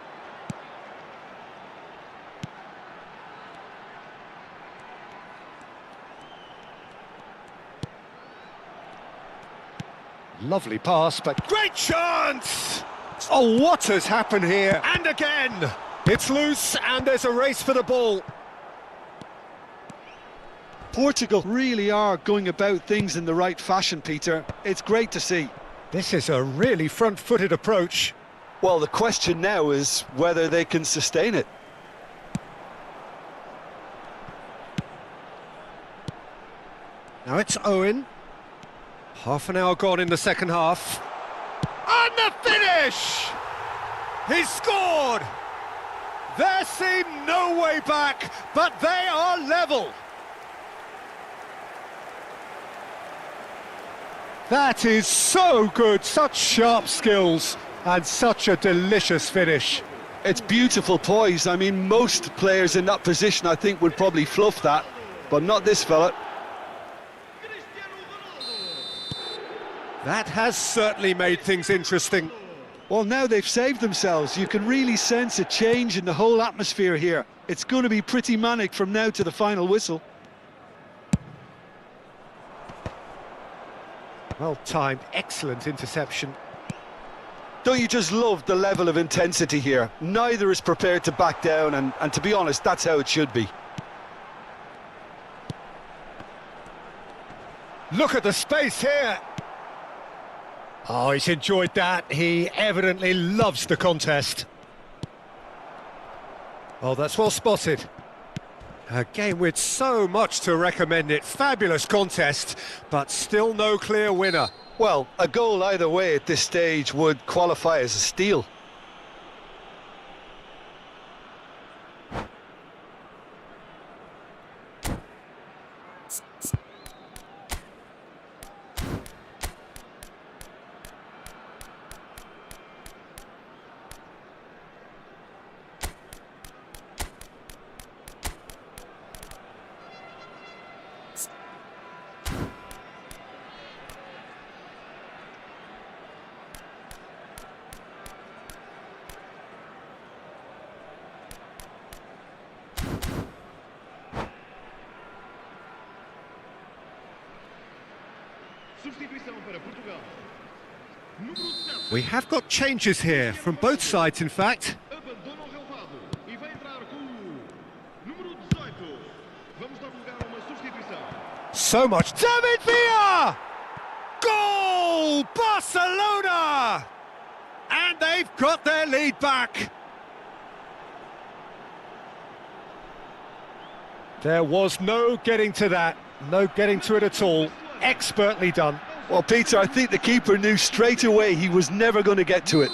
Lovely pass, but great chance! Oh, what has happened here? And again! It's loose, and there's a race for the ball. Portugal really are going about things in the right fashion, Peter. It's great to see. This is a really front-footed approach. Well, the question now is whether they can sustain it. Now it's Owen. Half an hour gone in the second half. And the finish! He scored! There seemed no way back, but they are level. That is so good, such sharp skills, and such a delicious finish. It's beautiful poise. I mean, most players in that position, I think, would probably fluff that, but not this fella. That has certainly made things interesting. Well, now they've saved themselves. You can really sense a change in the whole atmosphere here. It's going to be pretty manic from now to the final whistle. Well timed, excellent interception. Don't you just love the level of intensity here? Neither is prepared to back down, and to be honest, that's how it should be. Look at the space here. Oh, he's enjoyed that. He evidently loves the contest. Oh, that's well spotted. A game with so much to recommend it. Fabulous contest, but still no clear winner. Well, a goal either way at this stage would qualify as a steal. Substituição para Portugal. Número 7. We have got changes here, from both sides in fact. Abandona o relvado e vai entrar com o número 18. Vamos dar lugar a uma substituição. So much. David Villa! Goal! Barcelona! And they've got their lead back. There was no getting to that. No getting to it at all. Expertly done. Well, Peter, I think the keeper knew straight away he was never going to get to it.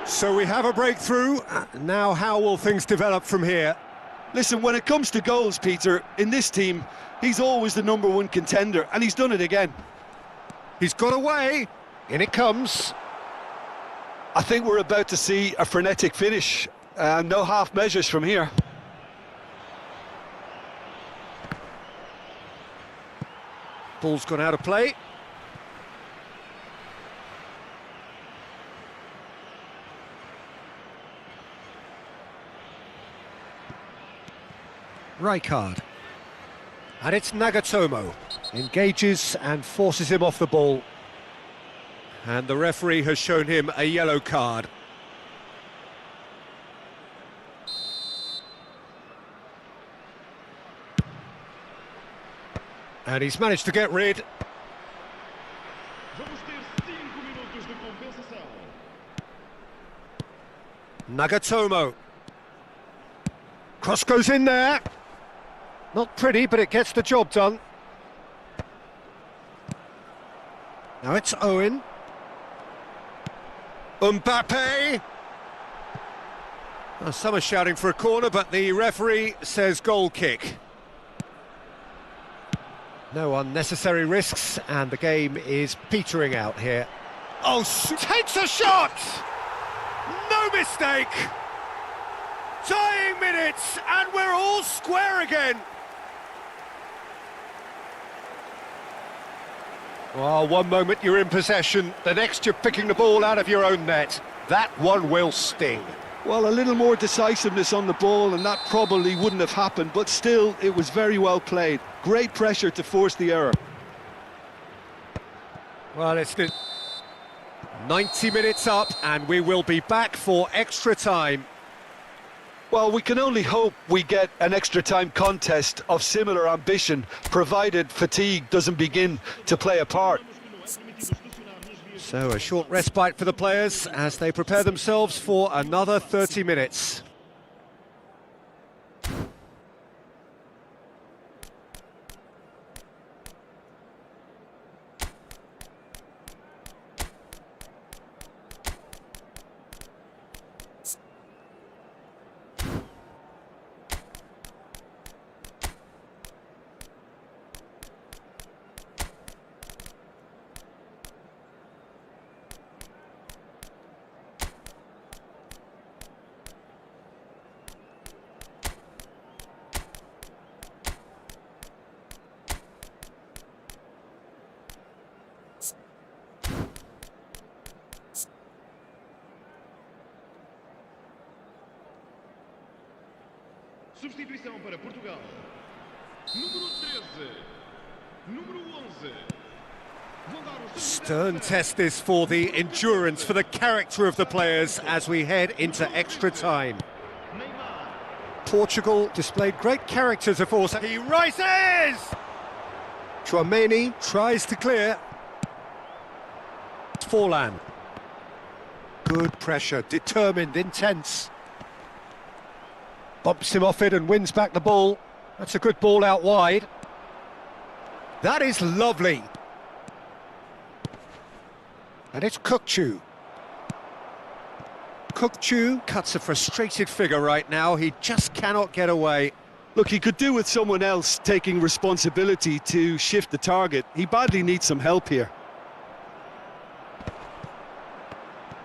So we have a breakthrough. Now how will things develop from here? Listen, when it comes to goals, Peter, in this team, he's always the #1 contender, and he's done it again. He's got away. In it comes. I think we're about to see a frenetic finish. No half measures from here. Ball's gone out of play. Rijkaard. And it's Nagatomo. Engages and forces him off the ball. And the referee has shown him a yellow card. And he's managed to get rid. Vamos ter 5 minutos de compensação. Nagatomo. Cross goes in there. Not pretty, but it gets the job done. Now it's Owen. Mbappe. Well, some are shouting for a corner, but the referee says goal kick. No unnecessary risks, and the game is petering out here. Oh, takes a shot! No mistake! Tying minutes, and we're all square again. Well, one moment you're in possession, the next you're picking the ball out of your own net. That one will sting. Well, a little more decisiveness on the ball, and that probably wouldn't have happened, but still, it was very well played. Great pressure to force the error. Well, it's the 90 minutes up, and we will be back for extra time. Well, we can only hope we get an extra time contest of similar ambition, provided fatigue doesn't begin to play a part. So a short respite for the players as they prepare themselves for another 30 minutes. Substituição para Portugal. Número 13. Número 11. Stern test this for the endurance, for the character of the players as we head into extra time. Neymar. Portugal displayed great character to force. He rises! Chouameni tries to clear. Forlan. Good pressure, determined, intense. Bumps him off it and wins back the ball. That's a good ball out wide. That is lovely. And it's Kukçu. Kukçu cuts a frustrated figure right now. He just cannot get away. Look, he could do with someone else taking responsibility to shift the target. He badly needs some help here.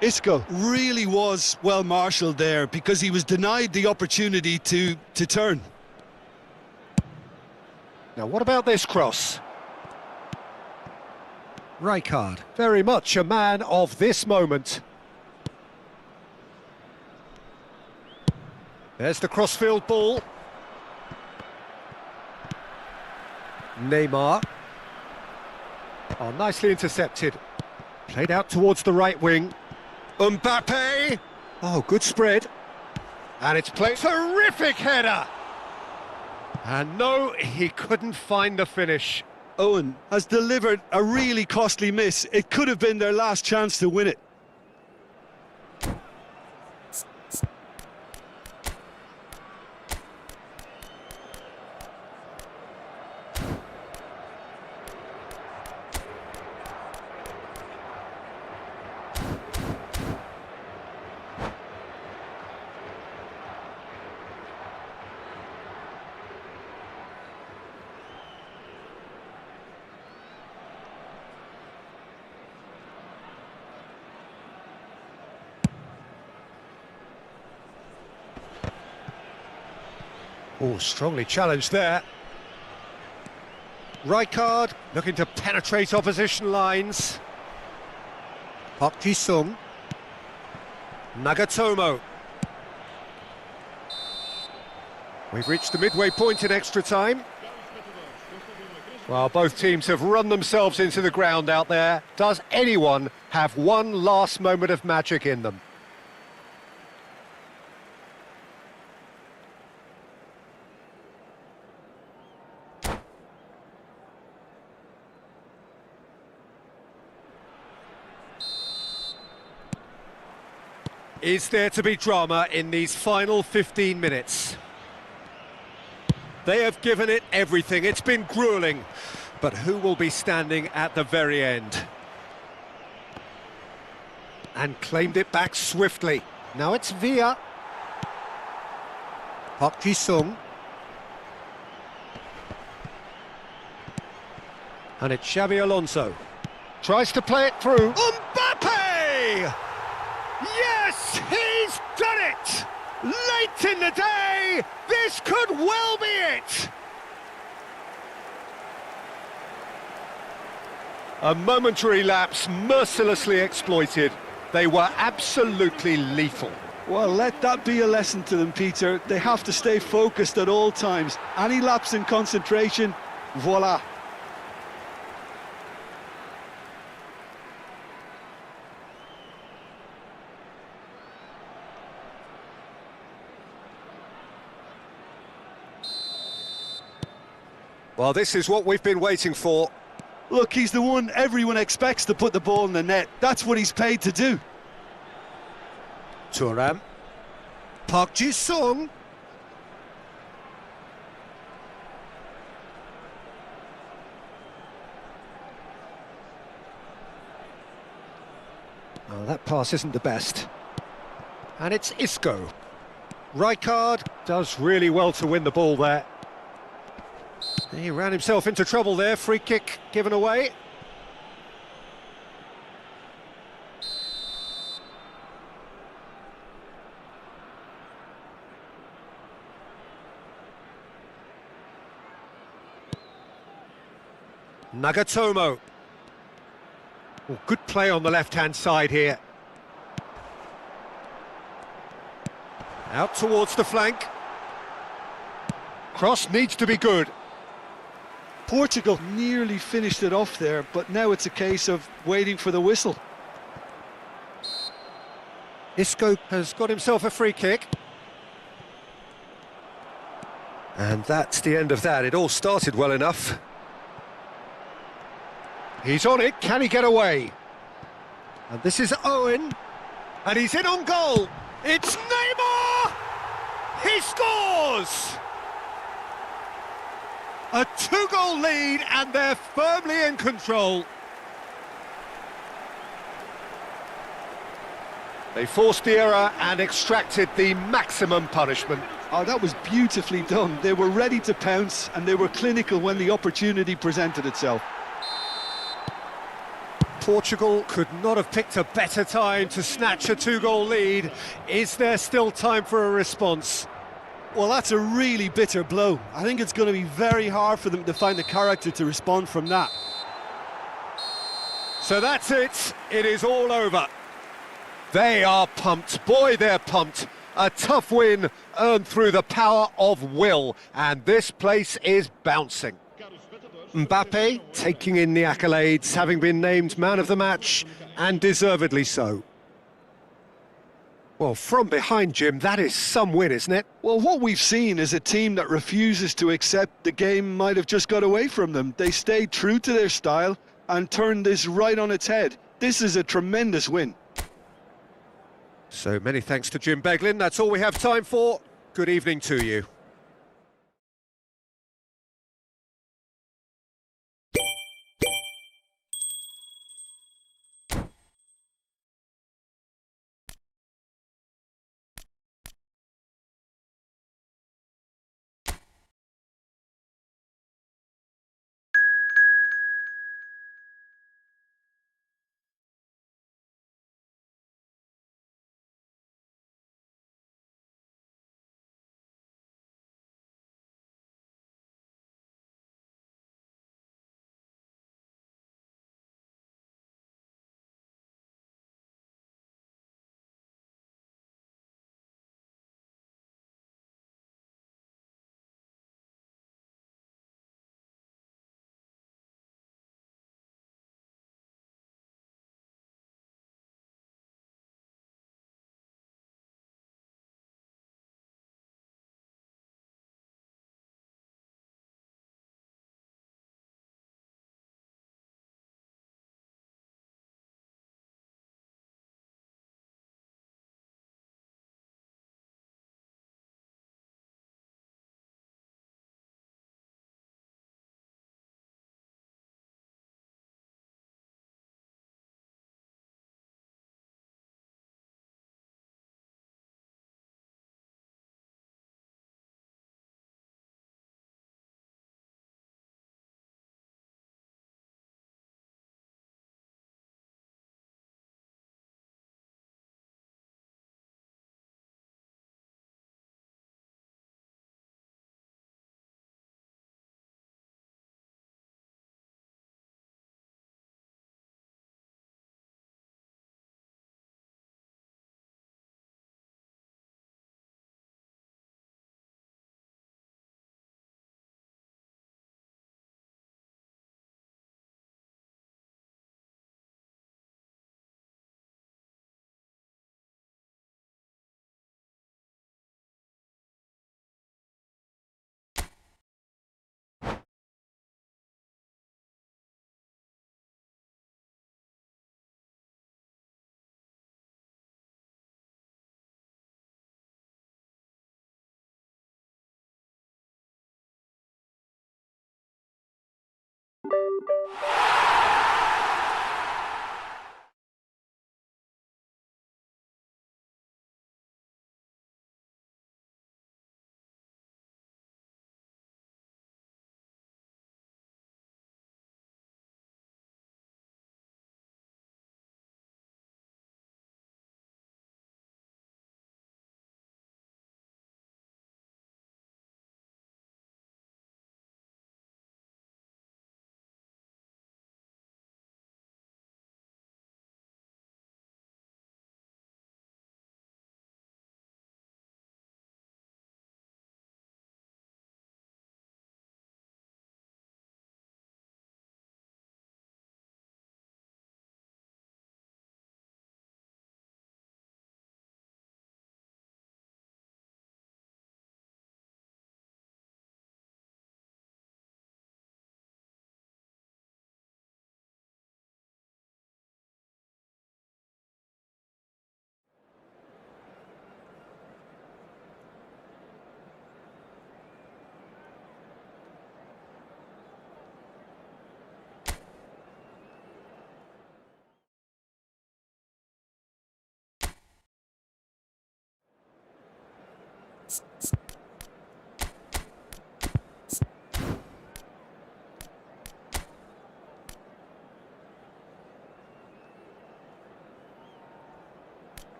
Isco really was well marshalled there because he was denied the opportunity to turn. Now what about this cross? Rijkaard, very much a man of this moment. There's the crossfield ball. Neymar. Oh, nicely intercepted. Played out towards the right wing. Mbappe! Oh, good spread. And it's played. Terrific header! And no, he couldn't find the finish. Owen has delivered a really costly miss. It could have been their last chance to win it. Oh, strongly challenged there. Rijkaard looking to penetrate opposition lines. Park Ji-sung. Nagatomo. We've reached the midway point in extra time. Well, both teams have run themselves into the ground out there. Does anyone have one last moment of magic in them? Is there to be drama in these final 15 minutes? They have given it everything. It's been gruelling. But who will be standing at the very end? And claimed it back swiftly. Now it's Villa. Park Ji-sung. And it's Xabi Alonso. Tries to play it through. Mbappe! Yes, he's done it! Late in the day, this could well be it! A momentary lapse mercilessly exploited. They were absolutely lethal. Well, let that be a lesson to them, Peter. They have to stay focused at all times. Any lapse in concentration, voila. Well, this is what we've been waiting for. Look, he's the one everyone expects to put the ball in the net. That's what he's paid to do. Thuram. Park Ji-sung. Oh, that pass isn't the best. And it's Isco. Rijkaard does really well to win the ball there. He ran himself into trouble there, free kick given away. Nagatomo. Oh, good play on the left-hand side here. Out towards the flank. Cross needs to be good. Portugal nearly finished it off there, but now it's a case of waiting for the whistle. Isco has got himself a free kick. And that's the end of that. It all started well enough. He's on it, can he get away? And this is Owen, and he's in on goal. It's Neymar! He scores! A two-goal lead, and they're firmly in control. They forced the error and extracted the maximum punishment. Oh, that was beautifully done. They were ready to pounce, and they were clinical when the opportunity presented itself. Portugal could not have picked a better time to snatch a two-goal lead. Is there still time for a response? Well, that's a really bitter blow. I think it's going to be very hard for them to find the character to respond from that. So that's it. It is all over. They are pumped. Boy, they're pumped. A tough win earned through the power of will, and this place is bouncing. Mbappe taking in the accolades, having been named man of the match, and deservedly so. Well, from behind, Jim, that is some win, isn't it? Well, what we've seen is a team that refuses to accept the game might have just got away from them. They stayed true to their style and turned this right on its head. This is a tremendous win. So many thanks to Jim Beglin. That's all we have time for. Good evening to you.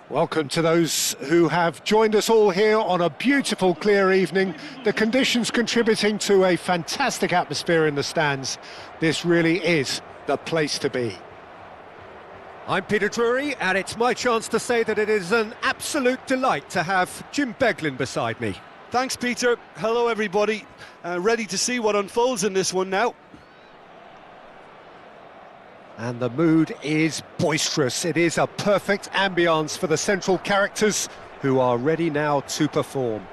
Welcome to those who have joined us all here on a beautiful, clear evening. The conditions contributing to a fantastic atmosphere in the stands. This really is the place to be. I'm Peter Drury, and it's my chance to say that it is an absolute delight to have Jim Beglin beside me. Thanks, Peter. Hello, everybody. Ready to see what unfolds in this one now. And the mood is boisterous. It is a perfect ambience for the central characters who are ready now to perform.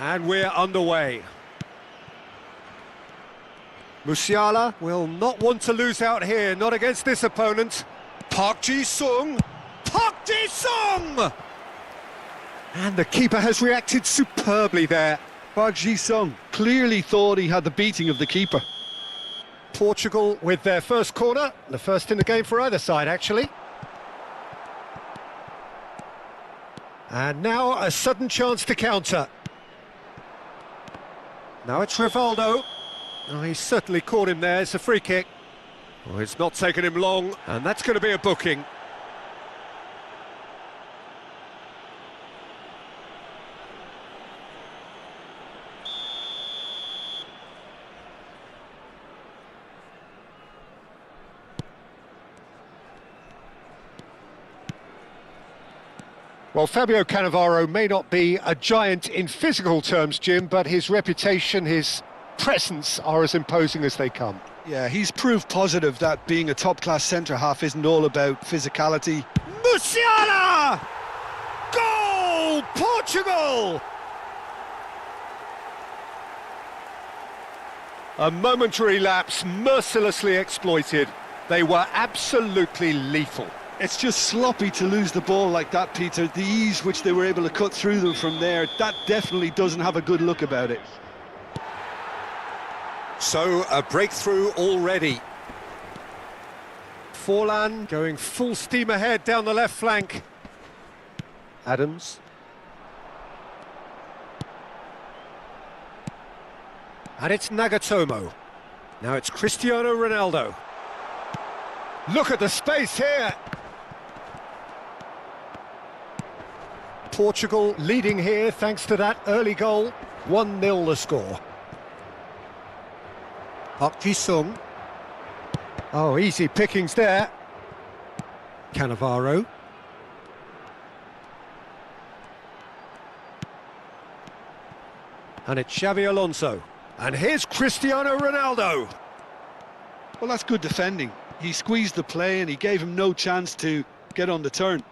And we're underway. Musiala will not want to lose out here, not against this opponent. Park Ji-sung! Park Ji-sung! And the keeper has reacted superbly there. Park Ji-sung clearly thought he had the beating of the keeper. Portugal with their first corner, the first in the game for either side, actually. And now a sudden chance to counter. Now it's Rivaldo. Oh, he's certainly caught him there. It's a free kick. Well, it's not taken him long, and that's going to be a booking. Well, Fabio Cannavaro may not be a giant in physical terms, Jim, but his reputation, his presence are as imposing as they come. Yeah, he's proof positive that being a top-class centre-half isn't all about physicality. Musiala! Goal! Portugal! A momentary lapse, mercilessly exploited. They were absolutely lethal. It's just sloppy to lose the ball like that, Peter. The ease which they were able to cut through them from there, that definitely doesn't have a good look about it. So, a breakthrough already. Forlan going full steam ahead down the left flank. Adams. And it's Nagatomo. Now it's Cristiano Ronaldo. Look at the space here. Portugal leading here thanks to that early goal. 1-0 the score. Park Ji-sung. Oh, easy pickings there. Cannavaro. And it's Xavi Alonso. And here's Cristiano Ronaldo. Well, that's good defending. He squeezed the play and he gave him no chance to get on the turn.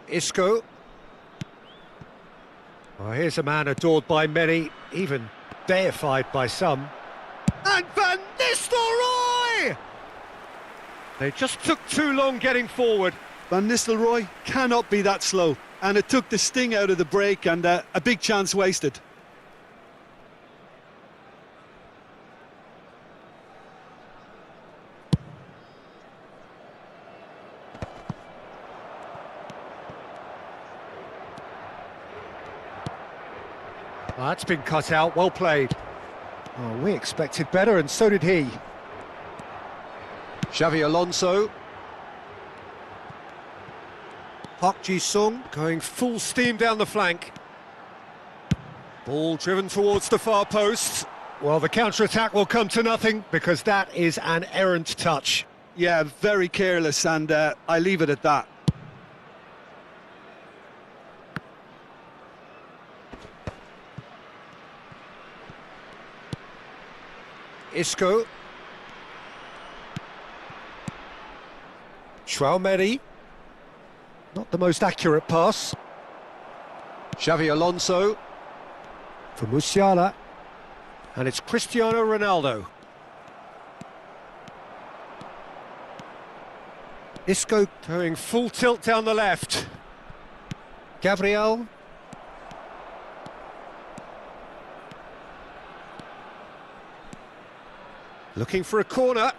Isco. Well, here's a man adored by many, even deified by some. And Van Nistelrooy! They just took too long getting forward. Van Nistelrooy cannot be that slow. And it took the sting out of the break and a big chance wasted. Well, that's been cut out, well played. Oh, we expected better, and so did he. Xavi Alonso. Park Ji-sung going full steam down the flank. Ball driven towards the far post. Well, the counter-attack will come to nothing because that is an errant touch. Yeah, very careless, and I leave it at that. Isco. Tchouaméni. Not the most accurate pass. Xavi Alonso. For Musiala. And it's Cristiano Ronaldo. Isco going full tilt down the left. Gabriel. Looking for a corner.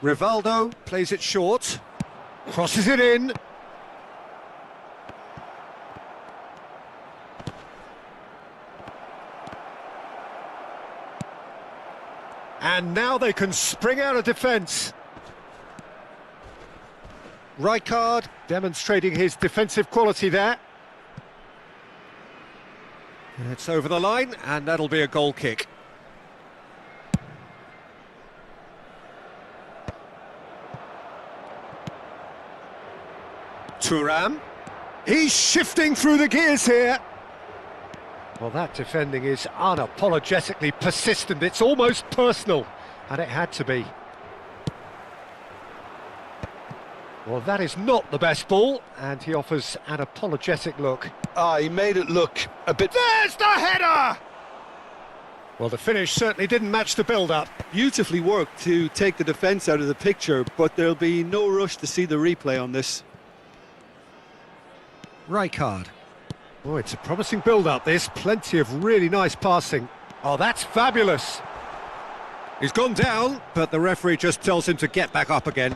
Rivaldo plays it short. Crosses it in. And now they can spring out of defence. Rijkaard demonstrating his defensive quality there. It's over the line, and that'll be a goal kick. Thuram. He's shifting through the gears here. Well, that defending is unapologetically persistent. It's almost personal, and it had to be. Well, that is not the best ball, and he offers an apologetic look. He made it look a bit... There's the header! Well, the finish certainly didn't match the build-up. Beautifully worked to take the defence out of the picture, but there'll be no rush to see the replay on this. Rijkaard. Oh, it's a promising build-up, this. Plenty of really nice passing. Oh, that's fabulous. He's gone down, but the referee just tells him to get back up again.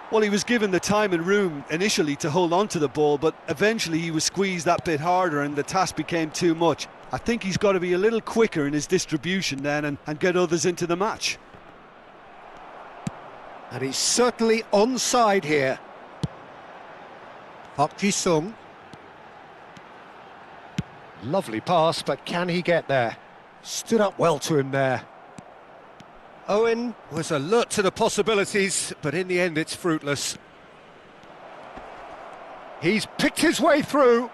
Well, he was given the time and room initially to hold on to the ball, but eventually he was squeezed that bit harder and the task became too much. I think he's got to be a little quicker in his distribution then and get others into the match. And he's certainly onside here. Park Ji-sung. Lovely pass, but can he get there? Stood up well to him there. Owen was alert to the possibilities, but in the end it's fruitless. He's picked his way through.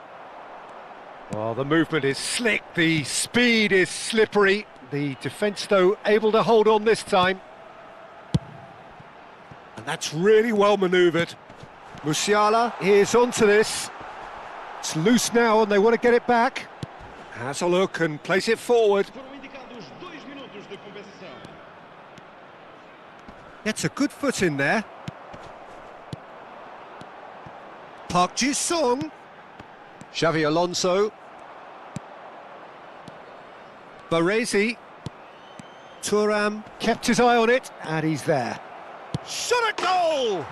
Well, the movement is slick, the speed is slippery. The defence, though, able to hold on this time. And that's really well manoeuvred. Musiala is onto this. It's loose now and they want to get it back. Has a look and plays it forward. Gets a good foot in there. Park Ji-sung. Xavi Alonso. Baresi. Thuram kept his eye on it, and he's there. Shot at goal!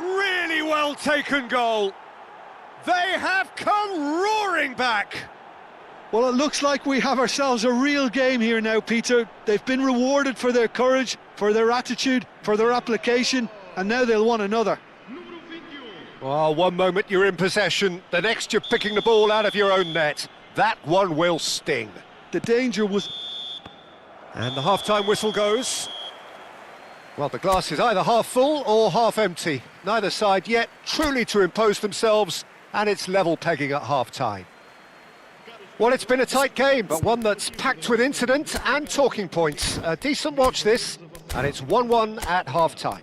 Really well taken goal. They have come roaring back. Well, it looks like we have ourselves a real game here now, Peter. They've been rewarded for their courage, for their attitude, for their application, and now they'll want another. Well, one moment you're in possession, the next you're picking the ball out of your own net. That one will sting. The danger was... And the half-time whistle goes. Well, the glass is either half full or half empty. Neither side yet truly to impose themselves, and it's level pegging at half-time. Well, it's been a tight game, but one that's packed with incident and talking points. A decent watch this, and it's 1-1 at half-time.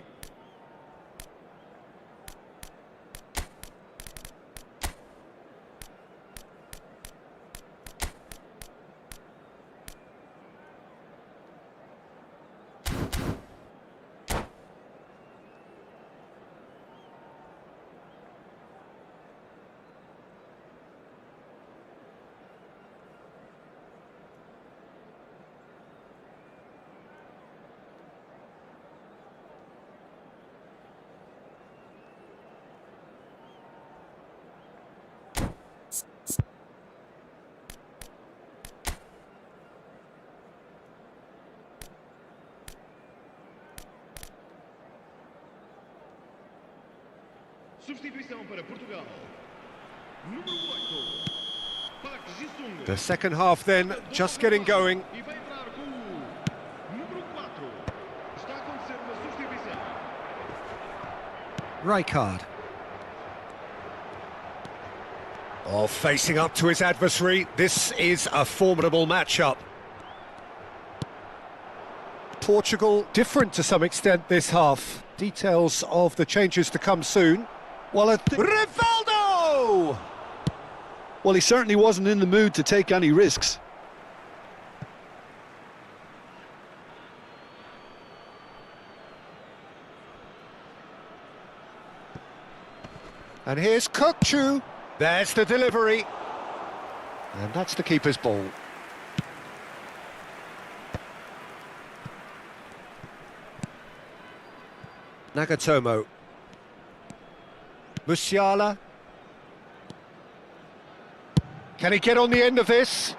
Substituição para Portugal. Número 8. Park Ji-sung. The second half then, just getting going. E vai entrar com o número 4. Está a acontecer uma substituição. Rijkaard. Oh, facing up to his adversary. This is a formidable matchup. Portugal different to some extent this half. Details of the changes to come soon. Well, I think... Rivaldo! Well, he certainly wasn't in the mood to take any risks. And here's Kokchu. There's the delivery. And that's the keeper's ball. Nagatomo. Musiala. Can he get on the end of this?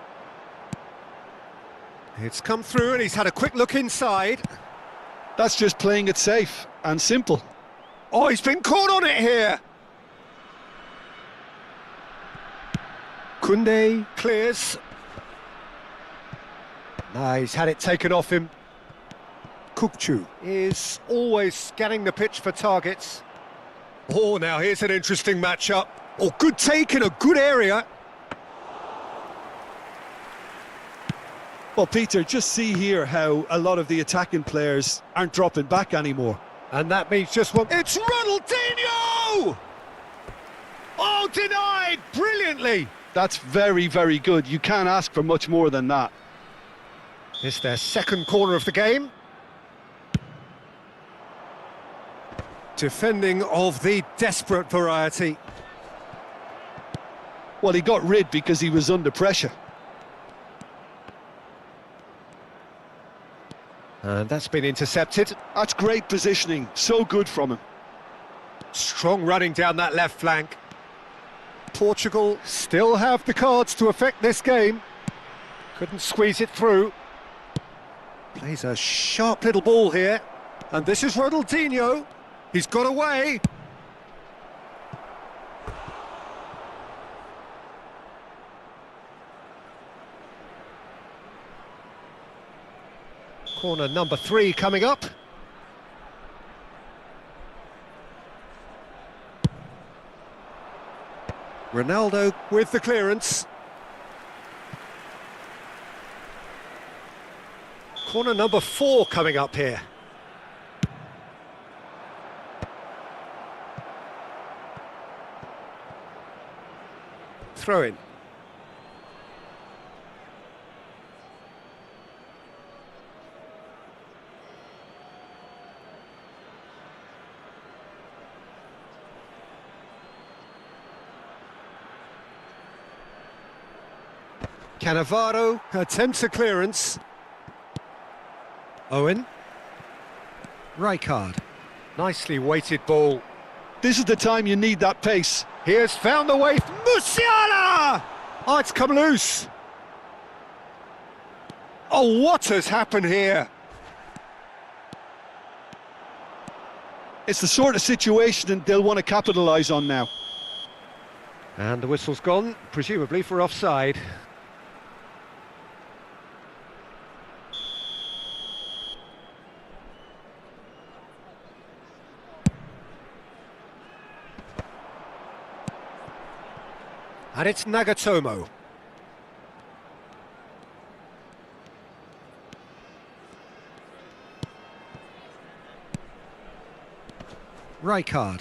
It's come through and he's had a quick look inside. That's just playing it safe and simple. Oh, he's been caught on it here. Kunde clears. Nah, he's had it taken off him. Kokchu is always scanning the pitch for targets. Oh, now here's an interesting matchup. Oh, good take in a good area. Well, Peter, just see here how a lot of the attacking players aren't dropping back anymore. And that means just one... It's Ronaldinho! Oh, denied brilliantly. That's very, very good. You can't ask for much more than that. It's their second corner of the game. Defending of the desperate variety. Well, he got rid because he was under pressure. And that's been intercepted. That's great positioning, so good from him. Strong running down that left flank. Portugal still have the cards to affect this game. Couldn't squeeze it through. Plays a sharp little ball here. And this is Ronaldinho. He's got away. Corner number 3 coming up. Ronaldo with the clearance. Corner number 4 coming up here. Throw in. Cannavaro attempts a clearance. Owen. Rijkaard. Nicely weighted ball. This is the time you need that pace. He has found the way. Musiala! Oh, it's come loose. Oh, what has happened here? It's the sort of situation that they'll want to capitalise on now. And the whistle's gone, presumably for offside. And it's Nagatomo. Rijkaard.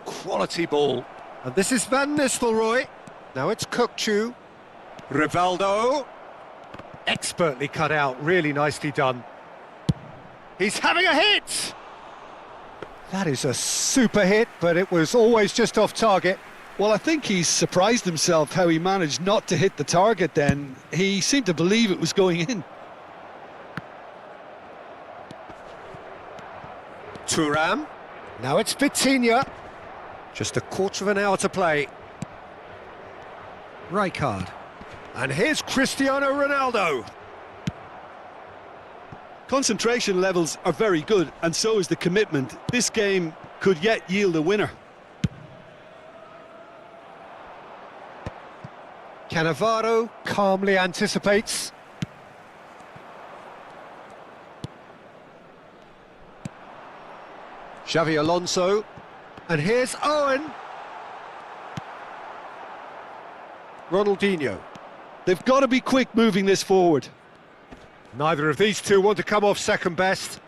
Quality ball. And this is Van Nistelrooy. Now it's Kukçu. Rivaldo. Expertly cut out, really nicely done. He's having a hit! That is a super hit, but it was always just off target. Well, I think he's surprised himself how he managed not to hit the target then. He seemed to believe it was going in. Thuram. Now it's Vitinha. Just a quarter of an hour to play. Rijkaard. And here's Cristiano Ronaldo. Concentration levels are very good, and so is the commitment. This game could yet yield a winner. Cannavaro calmly anticipates. Xavi Alonso. And here's Owen. Ronaldinho. They've got to be quick moving this forward. Neither of these two want to come off second best.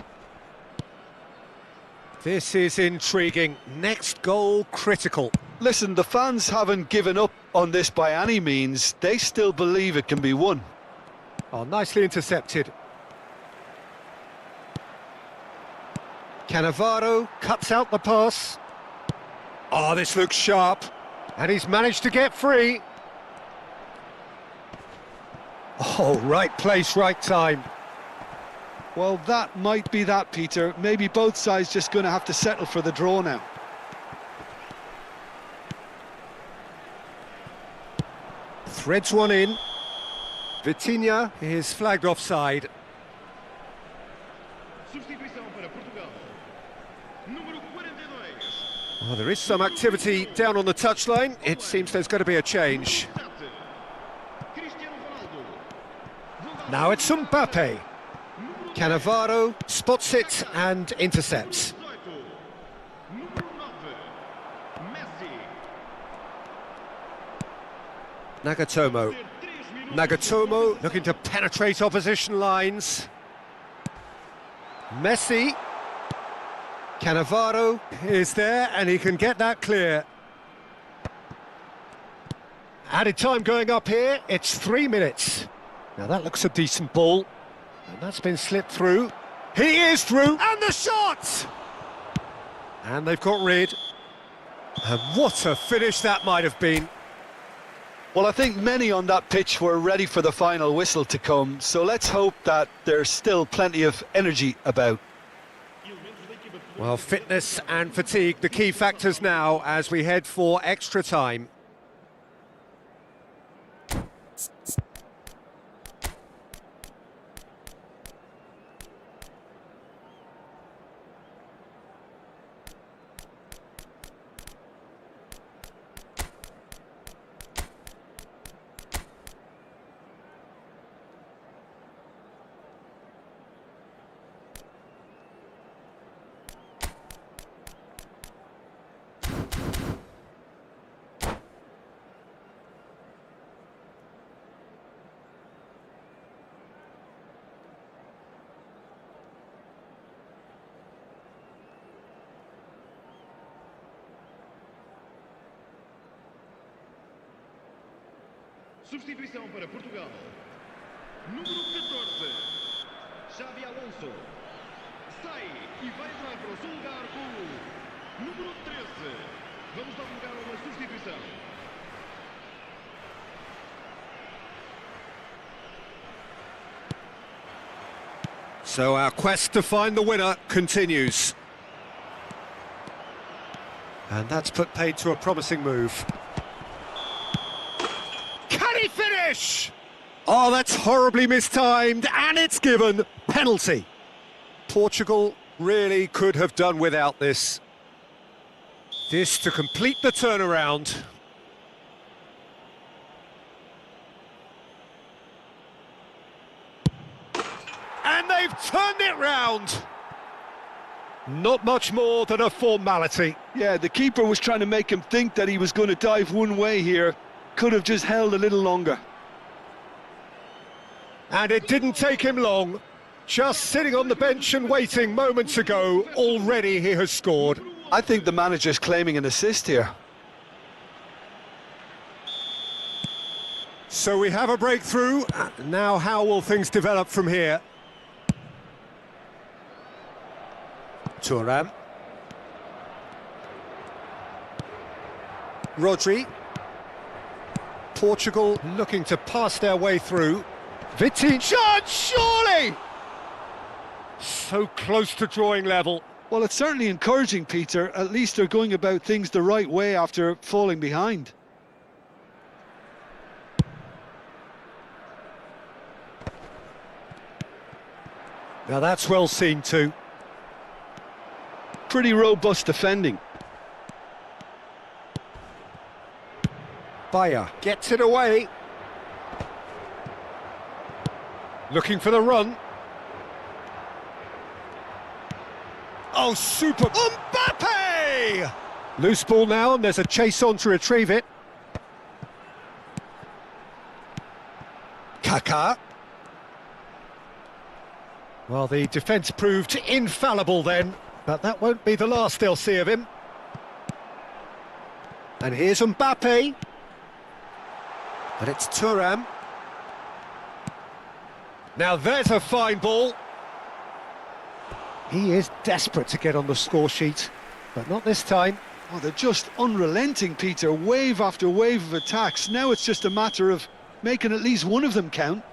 This is intriguing. Next goal critical. Listen, the fans haven't given up on this by any means. They still believe it can be won. Oh, nicely intercepted. Cannavaro cuts out the pass. Oh, this looks sharp. And he's managed to get free. Oh, right place, right time. Well, that might be that, Peter. Maybe both sides just going to have to settle for the draw now. Threads one in. Vitinha is flagged offside. Substituição para Portugal. Número 42. Well, there is some activity down on the touchline. It seems there's going to be a change. Cristiano Ronaldo. Now it's Mbappe. Cannavaro spots it and intercepts. 18. Número 9. Messi. Nagatomo. Nagatomo looking to penetrate opposition lines. Messi. Cannavaro is there and he can get that clear. Added time going up here, it's 3 minutes. Now that looks a decent ball. And that's been slipped through. He is through, and the shot! And they've got rid. And what a finish that might have been. Well, I think many on that pitch were ready for the final whistle to come, so let's hope that there's still plenty of energy about. Well, fitness and fatigue, the key factors now as we head for extra time. Substituição para Portugal. Número 14, Xabi Alonso. Sai e vai entrar para o seu lugar com o número 13. Vamos dar lugar a uma substituição. So our quest to find the winner continues. And that's put paid to a promising move. Can he finish? Oh, that's horribly mistimed, and it's given. Penalty. Portugal really could have done without this. This to complete the turnaround. And they've turned it round. Not much more than a formality. Yeah, the keeper was trying to make him think that he was going to dive one way here. Could have just held a little longer. And it didn't take him long. Just sitting on the bench and waiting moments ago, already he has scored. I think the manager's claiming an assist here. So we have a breakthrough. Now how will things develop from here? Thuram. Rodri. Portugal looking to pass their way through. Vitinha, shot, surely! So close to drawing level. Well, it's certainly encouraging, Peter. At least they're going about things the right way after falling behind. Now that's well seen too. Pretty robust defending. Bayer gets it away. Looking for the run. Oh, super! Mbappe! Loose ball now, and there's a chase on to retrieve it. Kaká. Well, the defence proved infallible then, but that won't be the last they'll see of him. And here's Mbappe. But it's Thuram. Now there's a fine ball. He is desperate to get on the score sheet, but not this time. Oh, they're just unrelenting, Peter. Wave after wave of attacks. Now it's just a matter of making at least one of them count.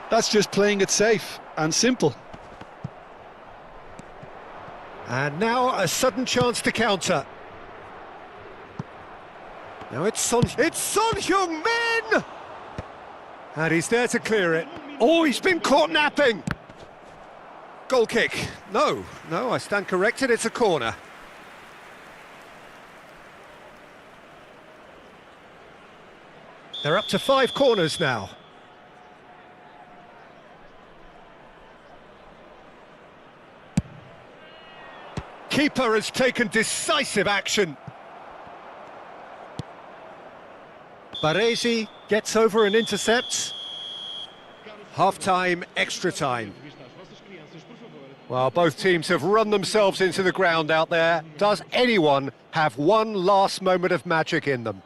That's just playing it safe and simple. And now a sudden chance to counter. Now it's Son Heung-min! And he's there to clear it. Oh, he's been caught napping! Goal kick. No, I stand corrected, it's a corner. They're up to 5 corners now. Keeper has taken decisive action. Baresi gets over and intercepts. Half-time, extra time. Well, both teams have run themselves into the ground out there. Does anyone have one last moment of magic in them?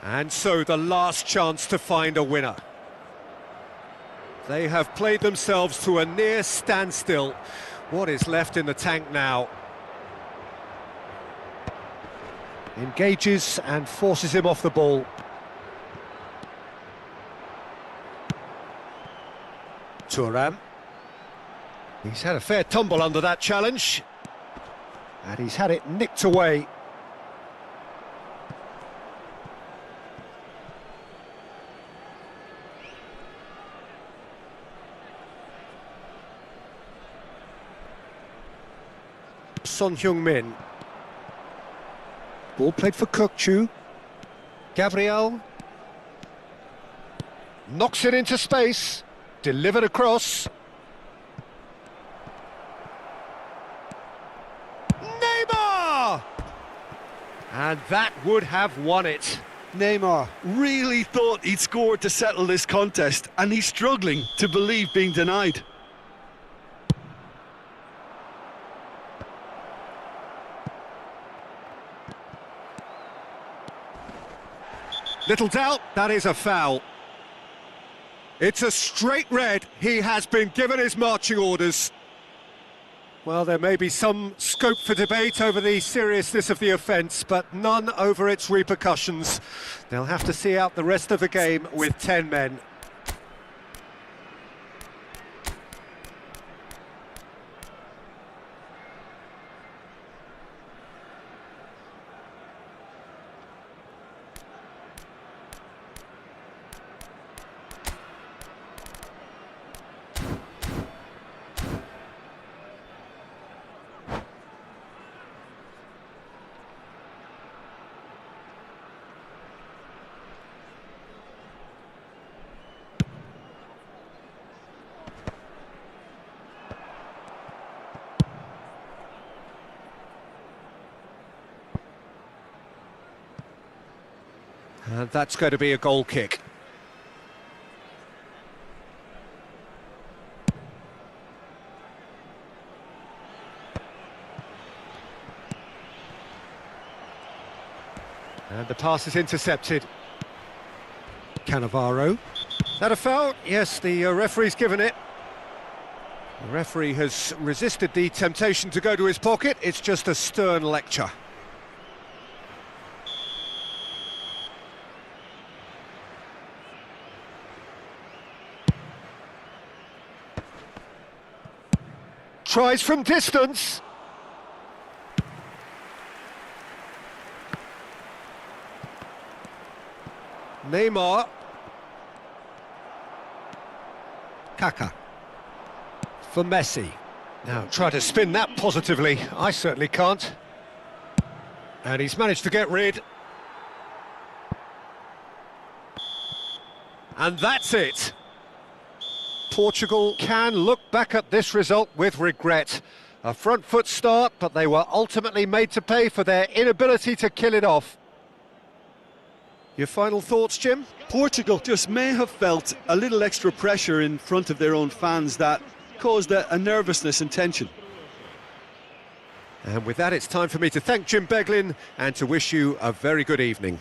And so the last chance to find a winner. They have played themselves to a near standstill. What is left in the tank now? Engages and forces him off the ball. Thuram. He's had a fair tumble under that challenge. And he's had it nicked away. Son Heung-min. Ball played for Kukçu. Gabriel. Knocks it into space. Delivered across. Neymar! And that would have won it. Neymar really thought he'd scored to settle this contest, and he's struggling to believe being denied. Little doubt, that is a foul. It's a straight red. He has been given his marching orders. Well, there may be some scope for debate over the seriousness of the offence, but none over its repercussions. They'll have to see out the rest of the game with 10 men. And that's going to be a goal kick. And the pass is intercepted. Cannavaro. That a foul? Yes, the referee's given it. The referee has resisted the temptation to go to his pocket. It's just a stern lecture. Tries from distance. Neymar. Kaka. For Messi. Now try to spin that positively. I certainly can't. And he's managed to get rid. And that's it. Portugal can look back at this result with regret. A front foot start, but they were ultimately made to pay for their inability to kill it off. Your final thoughts, Jim? Portugal just may have felt a little extra pressure in front of their own fans that caused a nervousness and tension. And with that, it's time for me to thank Jim Beglin and to wish you a very good evening.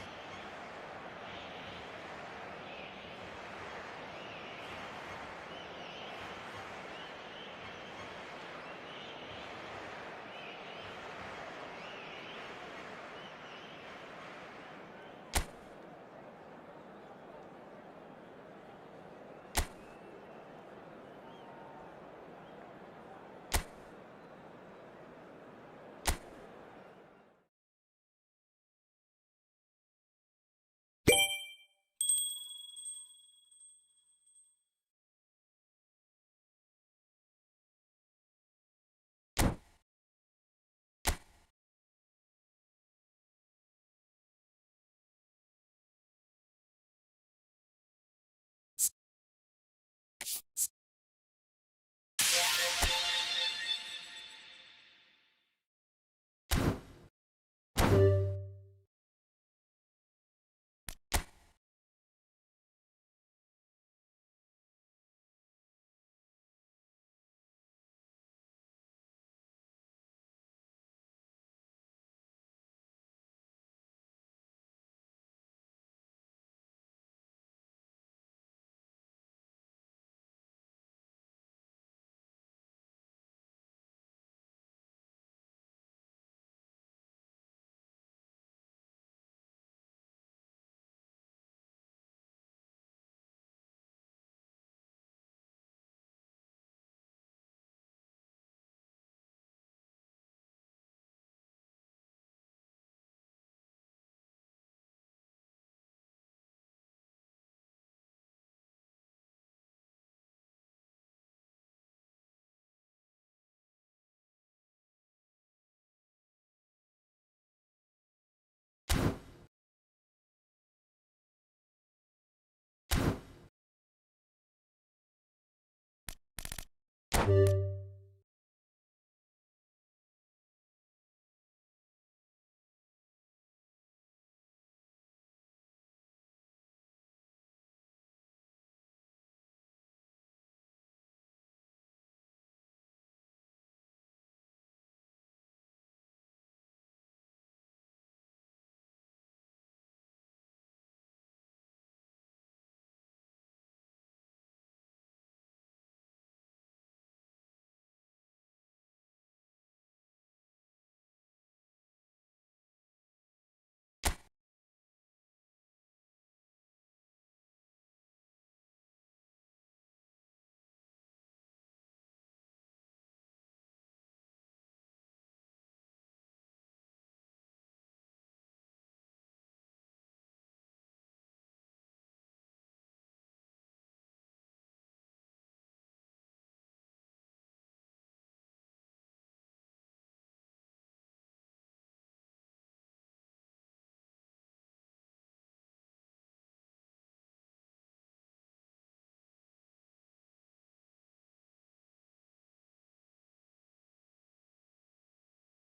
Bye.